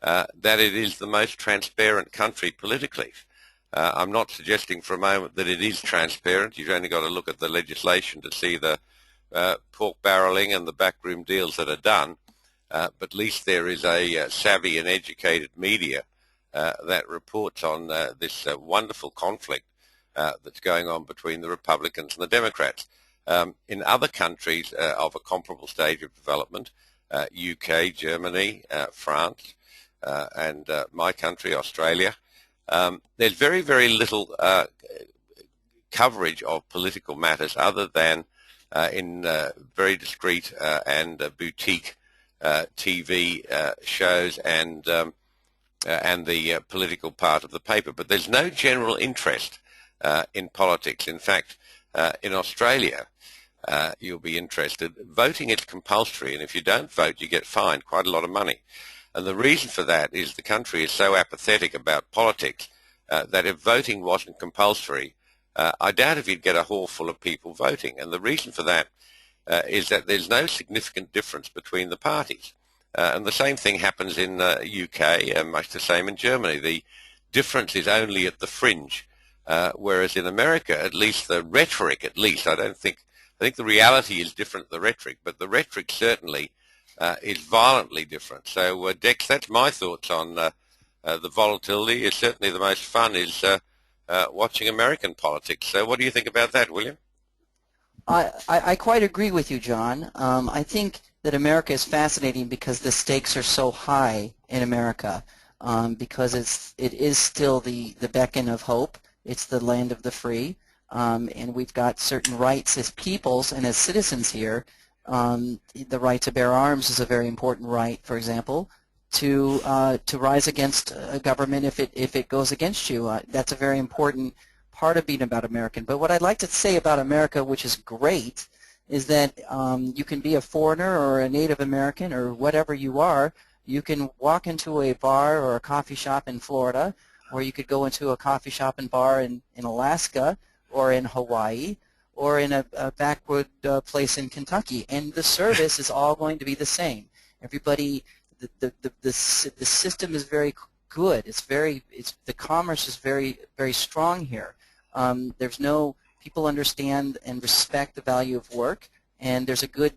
that it is the most transparent country politically. I'm not suggesting for a moment that it is transparent. You've only got to look at the legislation to see the pork barreling and the backroom deals that are done. But at least there is a savvy and educated media that reports on this wonderful conflict that's going on between the Republicans and the Democrats. In other countries of a comparable stage of development, UK, Germany, France, and my country, Australia, there's very, very little coverage of political matters other than in very discreet and boutique TV shows and the political part of the paper. But there's no general interest in politics. In fact, in Australia, you'll be interested, voting is compulsory, and if you don't vote, you get fined quite a lot of money. And the reason for that is the country is so apathetic about politics that if voting wasn't compulsory, I doubt if you'd get a hall full of people voting. And the reason for that is that there's no significant difference between the parties. And the same thing happens in UK, much the same in Germany. The difference is only at the fringe, whereas in America, at least the rhetoric, I think the reality is different, the rhetoric, but the rhetoric certainly is violently different. So, Dex, that's my thoughts on the volatility. It's certainly the most fun is watching American politics. So what do you think about that, William? I quite agree with you, John. I think that America is fascinating because the stakes are so high in America, because it is still the beacon of hope. It's the land of the free, and we've got certain rights as peoples and as citizens here. The right to bear arms is a very important right, for example, to rise against a government if it goes against you. That's a very important part of being about American. But what I'd like to say about America, which is great, is that you can be a foreigner or a Native American or whatever you are. You can walk into a bar or a coffee shop in Florida, or you could go into a coffee shop and bar in Alaska or in Hawaii or in a backwood place in Kentucky, and the service is all going to be the same. Everybody, the system is very good. The commerce is very strong here. People understand and respect the value of work, and there's a good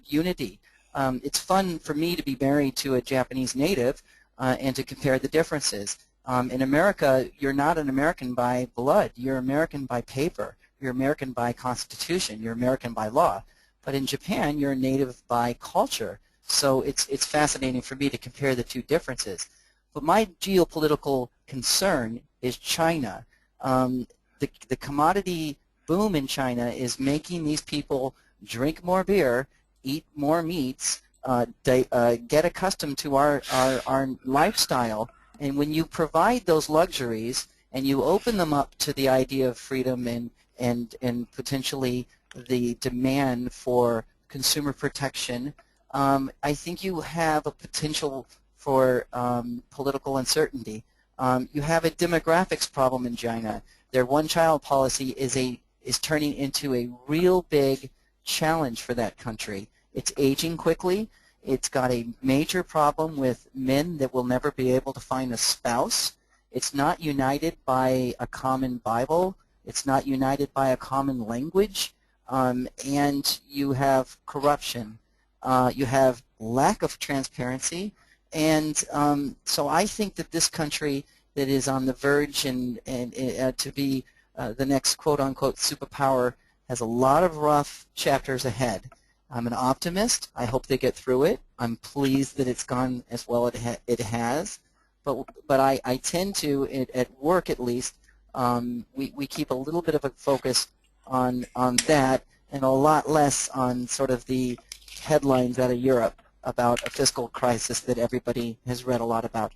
unity. It's fun for me to be married to a Japanese native and to compare the differences. In America, you're not an American by blood. You're American by paper. You're American by constitution. You're American by law. But in Japan, you're a native by culture. So it's fascinating for me to compare the two differences. But my geopolitical concern is China. The commodity boom in China is making these people drink more beer, eat more meats, get accustomed to our lifestyle. And when you provide those luxuries and you open them up to the idea of freedom and potentially the demand for consumer protection, I think you have a potential for political uncertainty. You have a demographics problem in China. Their one-child policy is turning into a real big challenge for that country. It's aging quickly. It's got a major problem with men that will never be able to find a spouse. It's not united by a common Bible. It's not united by a common language. And you have corruption. You have lack of transparency. And so I think that this country that is on the verge to be the next quote-unquote superpower has a lot of rough chapters ahead. I'm an optimist. I hope they get through it. I'm pleased that it's gone as well as it has. But I tend to, at work at least, we keep a little bit of a focus on that and a lot less on sort of the headlines out of Europe about a fiscal crisis that everybody has read a lot about.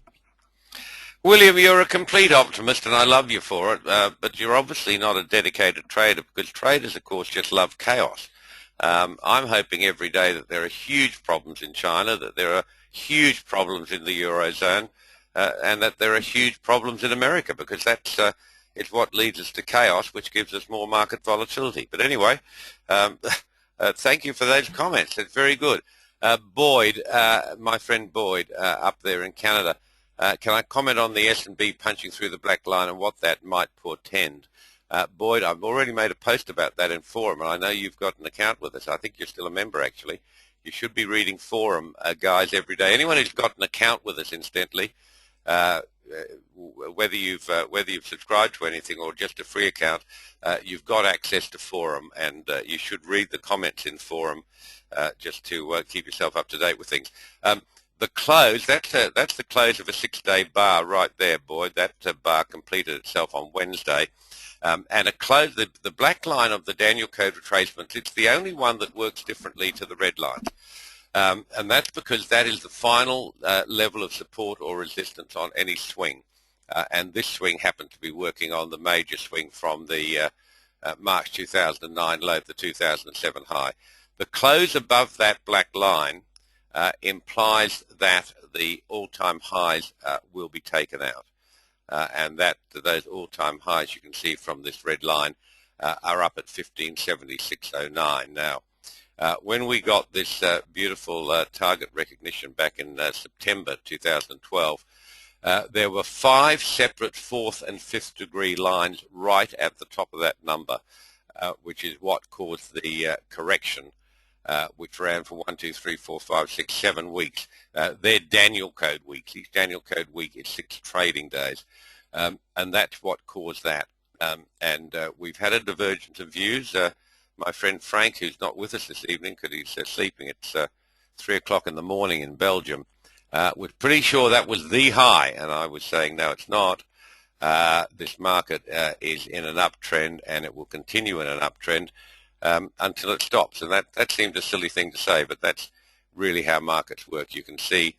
William, you're a complete optimist, and I love you for it, but you're obviously not a dedicated trader, because traders, of course, just love chaos. I'm hoping every day that there are huge problems in China, that there are huge problems in the Eurozone, and that there are huge problems in America, because that's it's what leads us to chaos, which gives us more market volatility. But anyway, thank you for those comments. It's very good. Boyd, my friend Boyd, up there in Canada, can I comment on the S&B punching through the black line and what that might portend? Boyd, I've already made a post about that in Forum, and I know you've got an account with us. I think you're still a member, actually. You should be reading Forum, guys, every day. Anyone who's got an account with us, incidentally, whether you've subscribed to anything or just a free account, you've got access to Forum, and you should read the comments in Forum just to keep yourself up to date with things. The close, that's the close of a 6-day bar right there, Boyd. That bar completed itself on Wednesday. And a close, the black line of the Danielcode retracements, it's the only one that works differently to the red lines. And that's because that is the final level of support or resistance on any swing. And this swing happened to be working on the major swing from the March 2009 low to the 2007 high. The close above that black line implies that the all-time highs will be taken out. And that those all-time highs you can see from this red line are up at 1576.09 now. When we got this beautiful target recognition back in September 2012, there were 5 separate 4th and 5th degree lines right at the top of that number, which is what caused the correction, which ran for 1, 2, 3, 4, 5, 6, 7 weeks. They're Danielcode weeks. Each Danielcode week is 6 trading days, and that's what caused that. And we've had a divergence of views. My friend Frank, who's not with us this evening because he's sleeping, it's 3 o'clock in the morning in Belgium, was pretty sure that was the high, and I was saying, no, it's not. This market is in an uptrend, and it will continue in an uptrend until it stops. And that seems a silly thing to say, but that's really how markets work. You can see,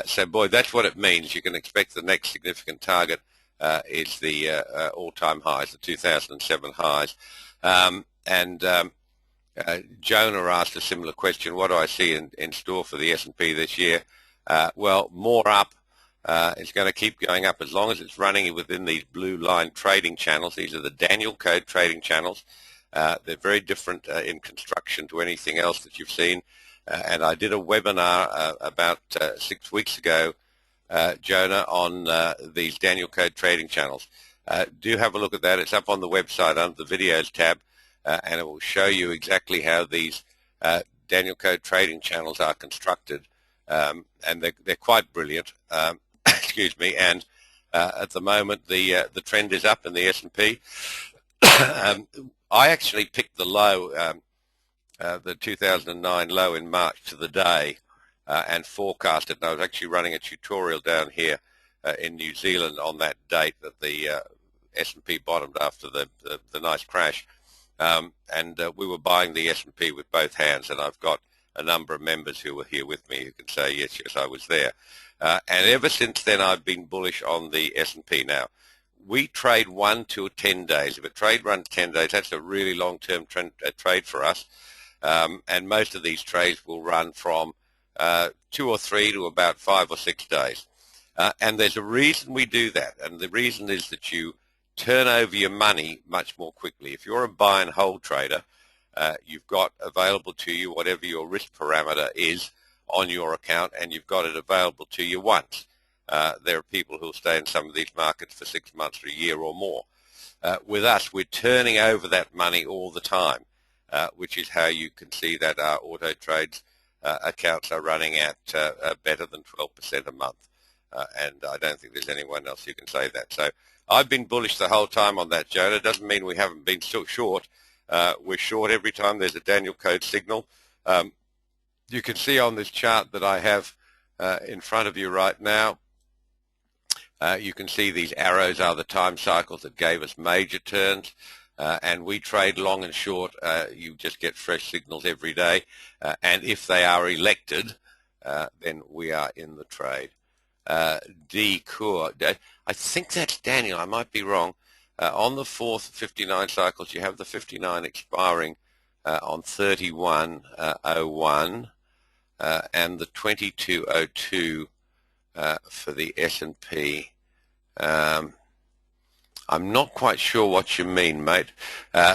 so boy, that's what it means. You can expect the next significant target is the all-time highs, the 2007 highs. Jonah asked a similar question, what do I see in store for the S&P this year? Well, more up. It's going to keep going up as long as it's running within these blue line trading channels. These are the Danielcode trading channels. They're very different in construction to anything else that you've seen. And I did a webinar about 6 weeks ago, Jonah, on these Danielcode trading channels. Do have a look at that. It's up on the website under the videos tab, and it will show you exactly how these Danielcode trading channels are constructed. And they're quite brilliant. Excuse me. And at the moment, the trend is up in the S&P. I actually picked the low, the 2009 low in March to the day, and forecasted. And I was actually running a tutorial down here in New Zealand on that date that the S&P bottomed after the nice crash. And we were buying the S&P with both hands, and I've got a number of members who were here with me who can say, yes, I was there. And ever since then, I've been bullish on the S&P. Now, we trade 1 to 10 days. If a trade runs 10 days, that's a really long-term trade for us. And most of these trades will run from 2 or 3 to about 5 or 6 days. And there's a reason we do that, and the reason is that you turn over your money much more quickly. If you're a buy and hold trader, you've got available to you whatever your risk parameter is on your account, and you've got it available to you once. There are people who will stay in some of these markets for 6 months or a year or more. With us, we're turning over that money all the time, which is how you can see that our auto trades accounts are running at better than 12% a month. And I don't think there's anyone else who can say that. So I've been bullish the whole time on that, Jonah. It doesn't mean we haven't been so short. We're short every time there's a Danielcode signal. You can see on this chart that I have in front of you right now, you can see these arrows are the time cycles that gave us major turns. And we trade long and short. You just get fresh signals every day. And if they are elected, then we are in the trade. D. Coor. I think that's Daniel. I might be wrong. On the 4th 59 cycles, you have the 59 expiring on 3101 and the 2202 for the S&P. I'm not quite sure what you mean, mate.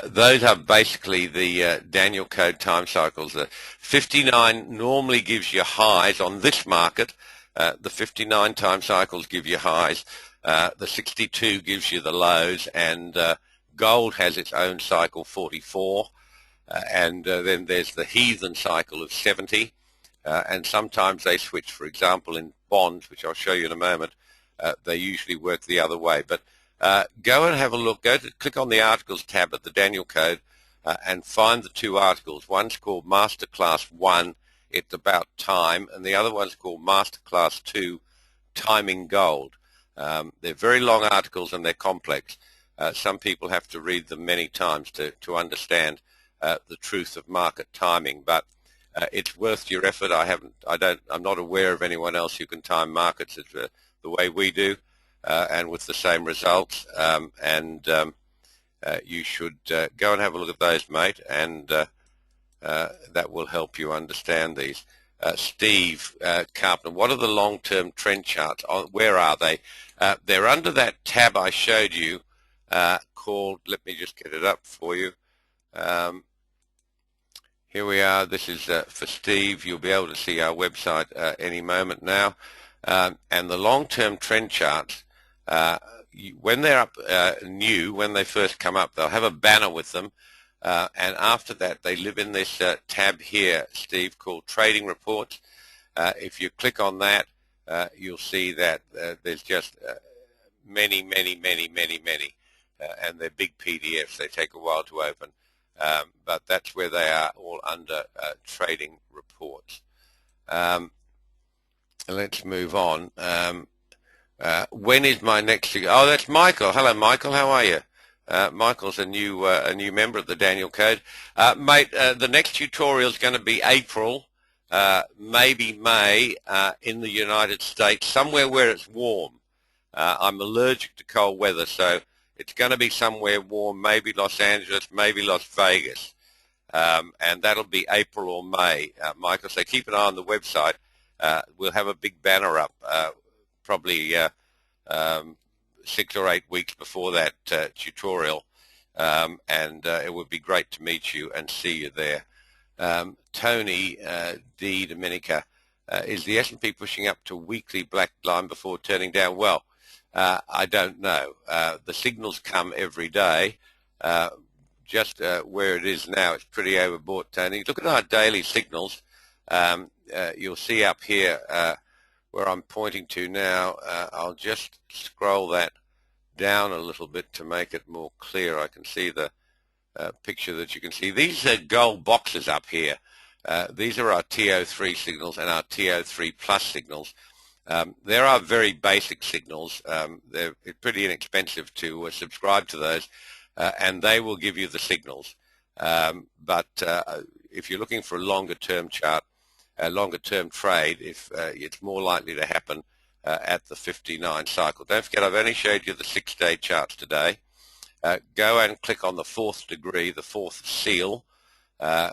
Those are basically the Danielcode time cycles. The 59 normally gives you highs on this market. The 59 time cycles give you highs. The 62 gives you the lows, and gold has its own cycle, 44. And then there's the heathen cycle of 70. And sometimes they switch. For example, in bonds, which I'll show you in a moment, they usually work the other way. But go and have a look. Click on the articles tab at the Danielcode and find the 2 articles. One's called Masterclass 1, it's about time, and the other one's called Masterclass 2, Timing Gold. They're very long articles and they're complex. Some people have to read them many times to understand the truth of market timing, but it's worth your effort. I'm not aware of anyone else who can time markets the way we do. And with the same results, you should go and have a look at those, mate, and that will help you understand these. Steve Carpenter, what are the long-term trend charts? Where are they? They're under that tab I showed you called, let me just get it up for you. Here we are. This is for Steve. You'll be able to see our website any moment now. And the long-term trend charts, when they're up new, when they first come up, they'll have a banner with them. And after that, they live in this tab here, Steve, called Trading Reports. If you click on that, you'll see that there's just many. And they're big PDFs. They take a while to open. But that's where they are, all under Trading Reports. Let's move on. When is my next? Oh, that's Michael. Hello, Michael. How are you? Michael's a new member of the Danielcode. Mate, the next tutorial is going to be April, maybe May, in the United States, somewhere where it's warm. I'm allergic to cold weather, so it's going to be somewhere warm, maybe Los Angeles, maybe Las Vegas. And that'll be April or May, Michael. So keep an eye on the website. We'll have a big banner up, probably 6 or 8 weeks before that tutorial, and it would be great to meet you and see you there. Tony D. Dominica, is the S&P pushing up to weekly black line before turning down? Well, I don't know. The signals come every day. Just where it is now, it's pretty overbought, Tony. Look at our daily signals. You'll see up here where I'm pointing to now. I'll just scroll that down a little bit to make it more clear. I can see the picture that you can see. These are gold boxes up here. These are our TO3 signals and our TO3 plus signals. There are very basic signals. They're pretty inexpensive to subscribe to those, and they will give you the signals. But if you're looking for a longer-term chart, a longer-term trade, if it's more likely to happen at the 59 cycle. Don't forget, I've only showed you the 6-day charts today. Go and click on the 4th degree, the 4th seal,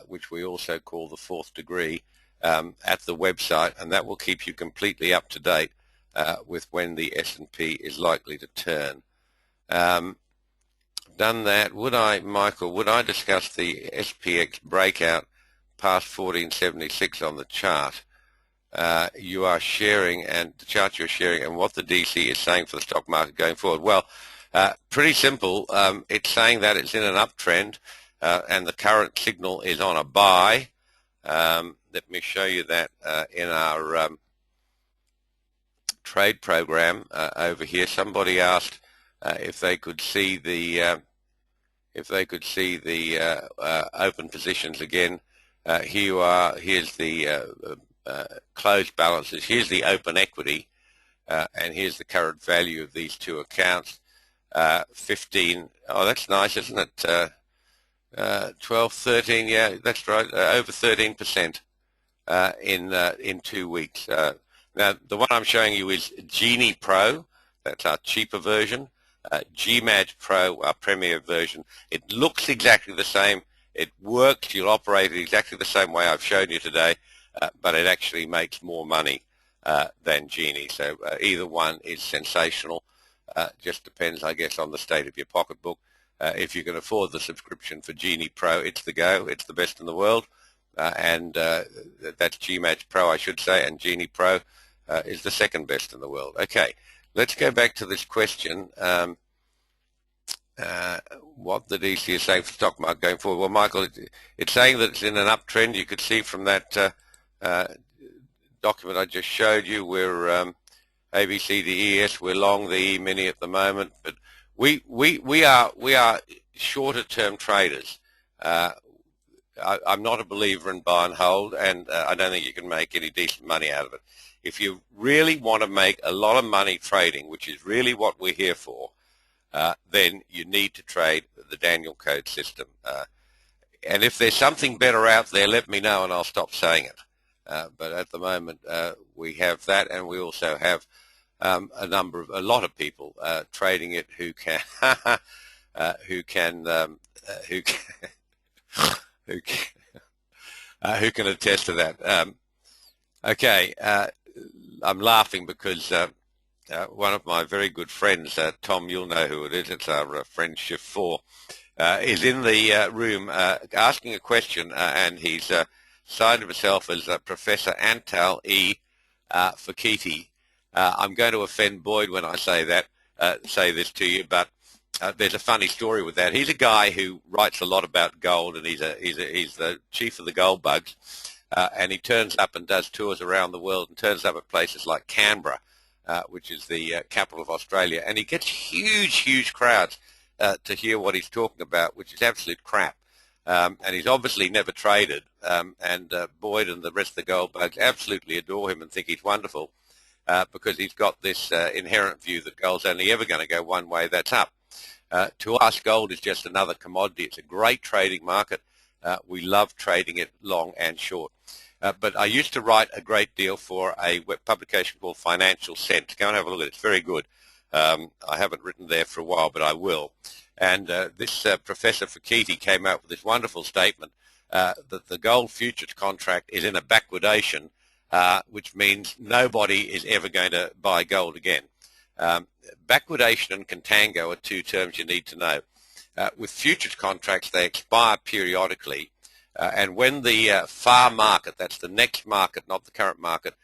which we also call the 4th degree, at the website, and that will keep you completely up to date with when the S&P is likely to turn. Done that. Michael, would I discuss the SPX breakout past 1476 on the chart you are sharing, and the chart you're sharing, and what the DC is saying for the stock market going forward? Well, pretty simple. It's saying that it's in an uptrend, and the current signal is on a buy. Let me show you that in our trade program over here. Somebody asked if they could see the open positions again. Here you are. Here's the closed balances. Here's the open equity, and here's the current value of these two accounts. 15. Oh, that's nice, isn't it? 12, 13. Yeah, that's right. Over 13% in 2 weeks. Now, the one I'm showing you is Genie Pro. That's our cheaper version. GMAG Pro, our premier version. It looks exactly the same. It works. You'll operate it exactly the same way I've shown you today, but it actually makes more money than Genie. So either one is sensational. Just depends, I guess, on the state of your pocketbook. If you can afford the subscription for Genie Pro, it's the go. It's the best in the world. And that's GMAG Pro, I should say, and Genie Pro is the second best in the world. Okay, let's go back to this question. What the DC is saying for stock market going forward. Well, Michael, it's saying that it's in an uptrend. You could see from that document I just showed you. We're ABCDES. We're long the E-mini at the moment, but we are shorter term traders. I'm not a believer in buy and hold, and I don't think you can make any decent money out of it. If you really want to make a lot of money trading, which is really what we're here for, then you need to trade the Danielcode system. And if there's something better out there, let me know and I'll stop saying it. But at the moment, we have that, and we also have a lot of people trading it who can attest to that. Okay, I'm laughing because one of my very good friends, Tom, you'll know who it is. It's our friend Shift 4, is in the room asking a question, and he's signed himself as Professor Antal E. Fakiti. I'm going to offend Boyd when I say this to you, but there's a funny story with that. He's a guy who writes a lot about gold, and he's the chief of the gold bugs, and he turns up and does tours around the world, and turns up at places like Canberra, which is the capital of Australia, and he gets huge crowds to hear what he's talking about, which is absolute crap. and he's obviously never traded, and Boyd and the rest of the gold bugs absolutely adore him and think he's wonderful because he's got this inherent view that gold's only ever going to go one way, that's up. To us, gold is just another commodity. It's a great trading market. We love trading it long and short. But I used to write a great deal for a web publication called Financial Sense. Go and have a look at it. It's very good. I haven't written there for a while, but I will. And this Professor Fakiti came out with this wonderful statement that the gold futures contract is in a backwardation, which means nobody is ever going to buy gold again. Backwardation and contango are two terms you need to know. With futures contracts, they expire periodically. And when the far market, that's the next market, not the current market,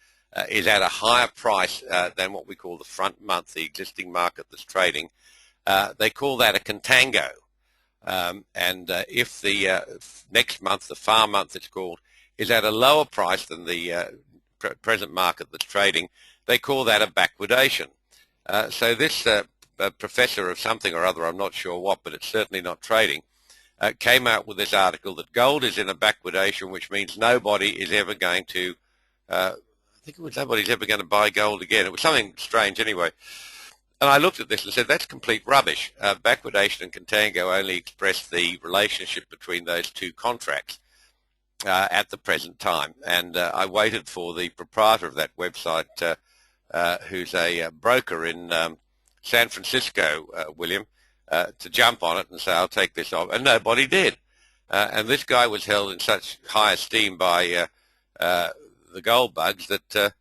is at a higher price than what we call the front month, the existing market that's trading, they call that a contango. If the next month, the far month it's called, is at a lower price than the present market that's trading, they call that a backwardation. So this professor of something or other, I'm not sure what, but it's certainly not trading, came out with this article that gold is in a backwardation, which means nobody is ever going to, I think it was nobody's ever going to buy gold again. It was something strange anyway. And I looked at this and said, that's complete rubbish. Backwardation and contango only express the relationship between those two contracts at the present time. And I waited for the proprietor of that website, who's a broker in San Francisco, William, to jump on it and say, I'll take this off. And nobody did. And this guy was held in such high esteem by the gold bugs that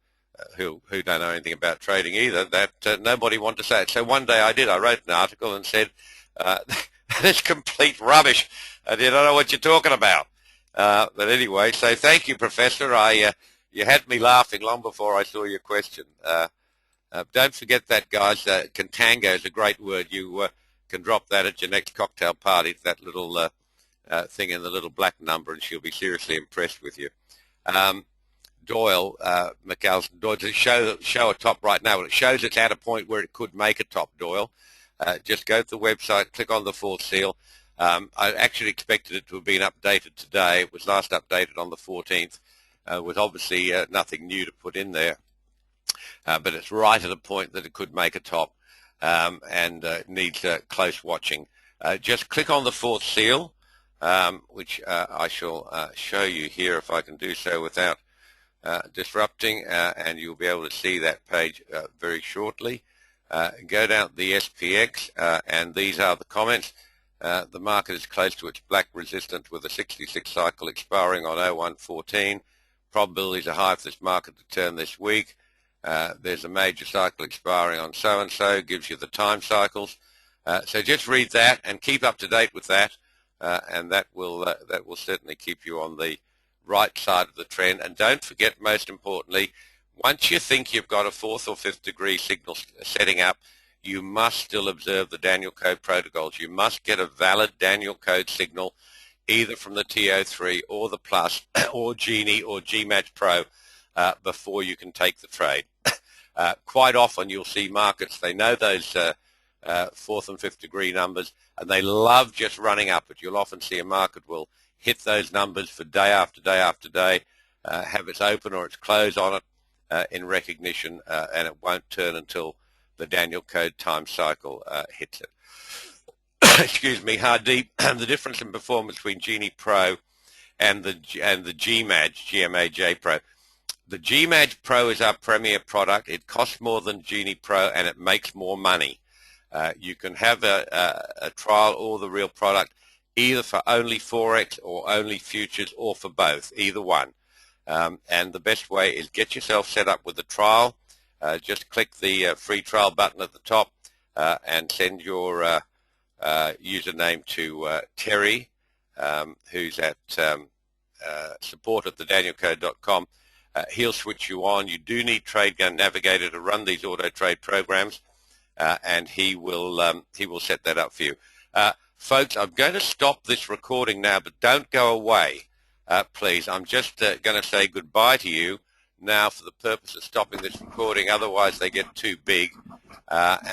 who don't know anything about trading either, that nobody wanted to say it. So one day I did. I wrote an article and said, that's complete rubbish. I don't know what you're talking about. But anyway, so thank you, Professor. You had me laughing long before I saw your question. Don't forget that, guys. Contango is a great word. You can drop that at your next cocktail party, that little thing in the little black number, and she'll be seriously impressed with you. Doyle, McAllister, Doyle, to show a top right now. Well, it shows it's at a point where it could make a top, Doyle. Just go to the website, click on the fourth seal. I actually expected it to have been updated today. It was last updated on the 14th, with obviously nothing new to put in there. But it's right at a point that it could make a top and needs close watching. Just click on the fourth seal, which I shall show you here if I can do so without disrupting, and you'll be able to see that page very shortly. Go down to the SPX, and these are the comments. The market is close to its black resistance with a 66 cycle expiring on 0114. Probabilities are high for this market to turn this week. There's a major cycle expiring on so-and-so, gives you the time cycles. So just read that and keep up to date with that, and that will certainly keep you on the right side of the trend. And don't forget, most importantly, once you think you've got a fourth or fifth degree signal setting up, you must still observe the Danielcode protocols. You must get a valid Danielcode signal either from the TO3 or the Plus or Genie or GMATCH Pro before you can take the trade. Quite often you'll see markets, they know those fourth and fifth degree numbers, and they love just running up it. You'll often see a market will hit those numbers for day after day after day, have its open or its close on it in recognition, and it won't turn until the Danielcode time cycle hits it. Excuse me, Hardeep, the difference in performance between Genie Pro and the GMAJ, GMAJ Pro. The GMAJ Pro is our premier product. It costs more than Genie Pro, and it makes more money. You can have a trial or the real product either for only Forex or only futures or for both, either one. And the best way is get yourself set up with the trial. Just click the free trial button at the top and send your username to Terry, who's at support@thedanielcode.com. He'll switch you on. You do need TradeGun Navigator to run these auto trade programs, and he will set that up for you. Folks, I'm going to stop this recording now, but don't go away, please. I'm just going to say goodbye to you now for the purpose of stopping this recording. Otherwise, they get too big, and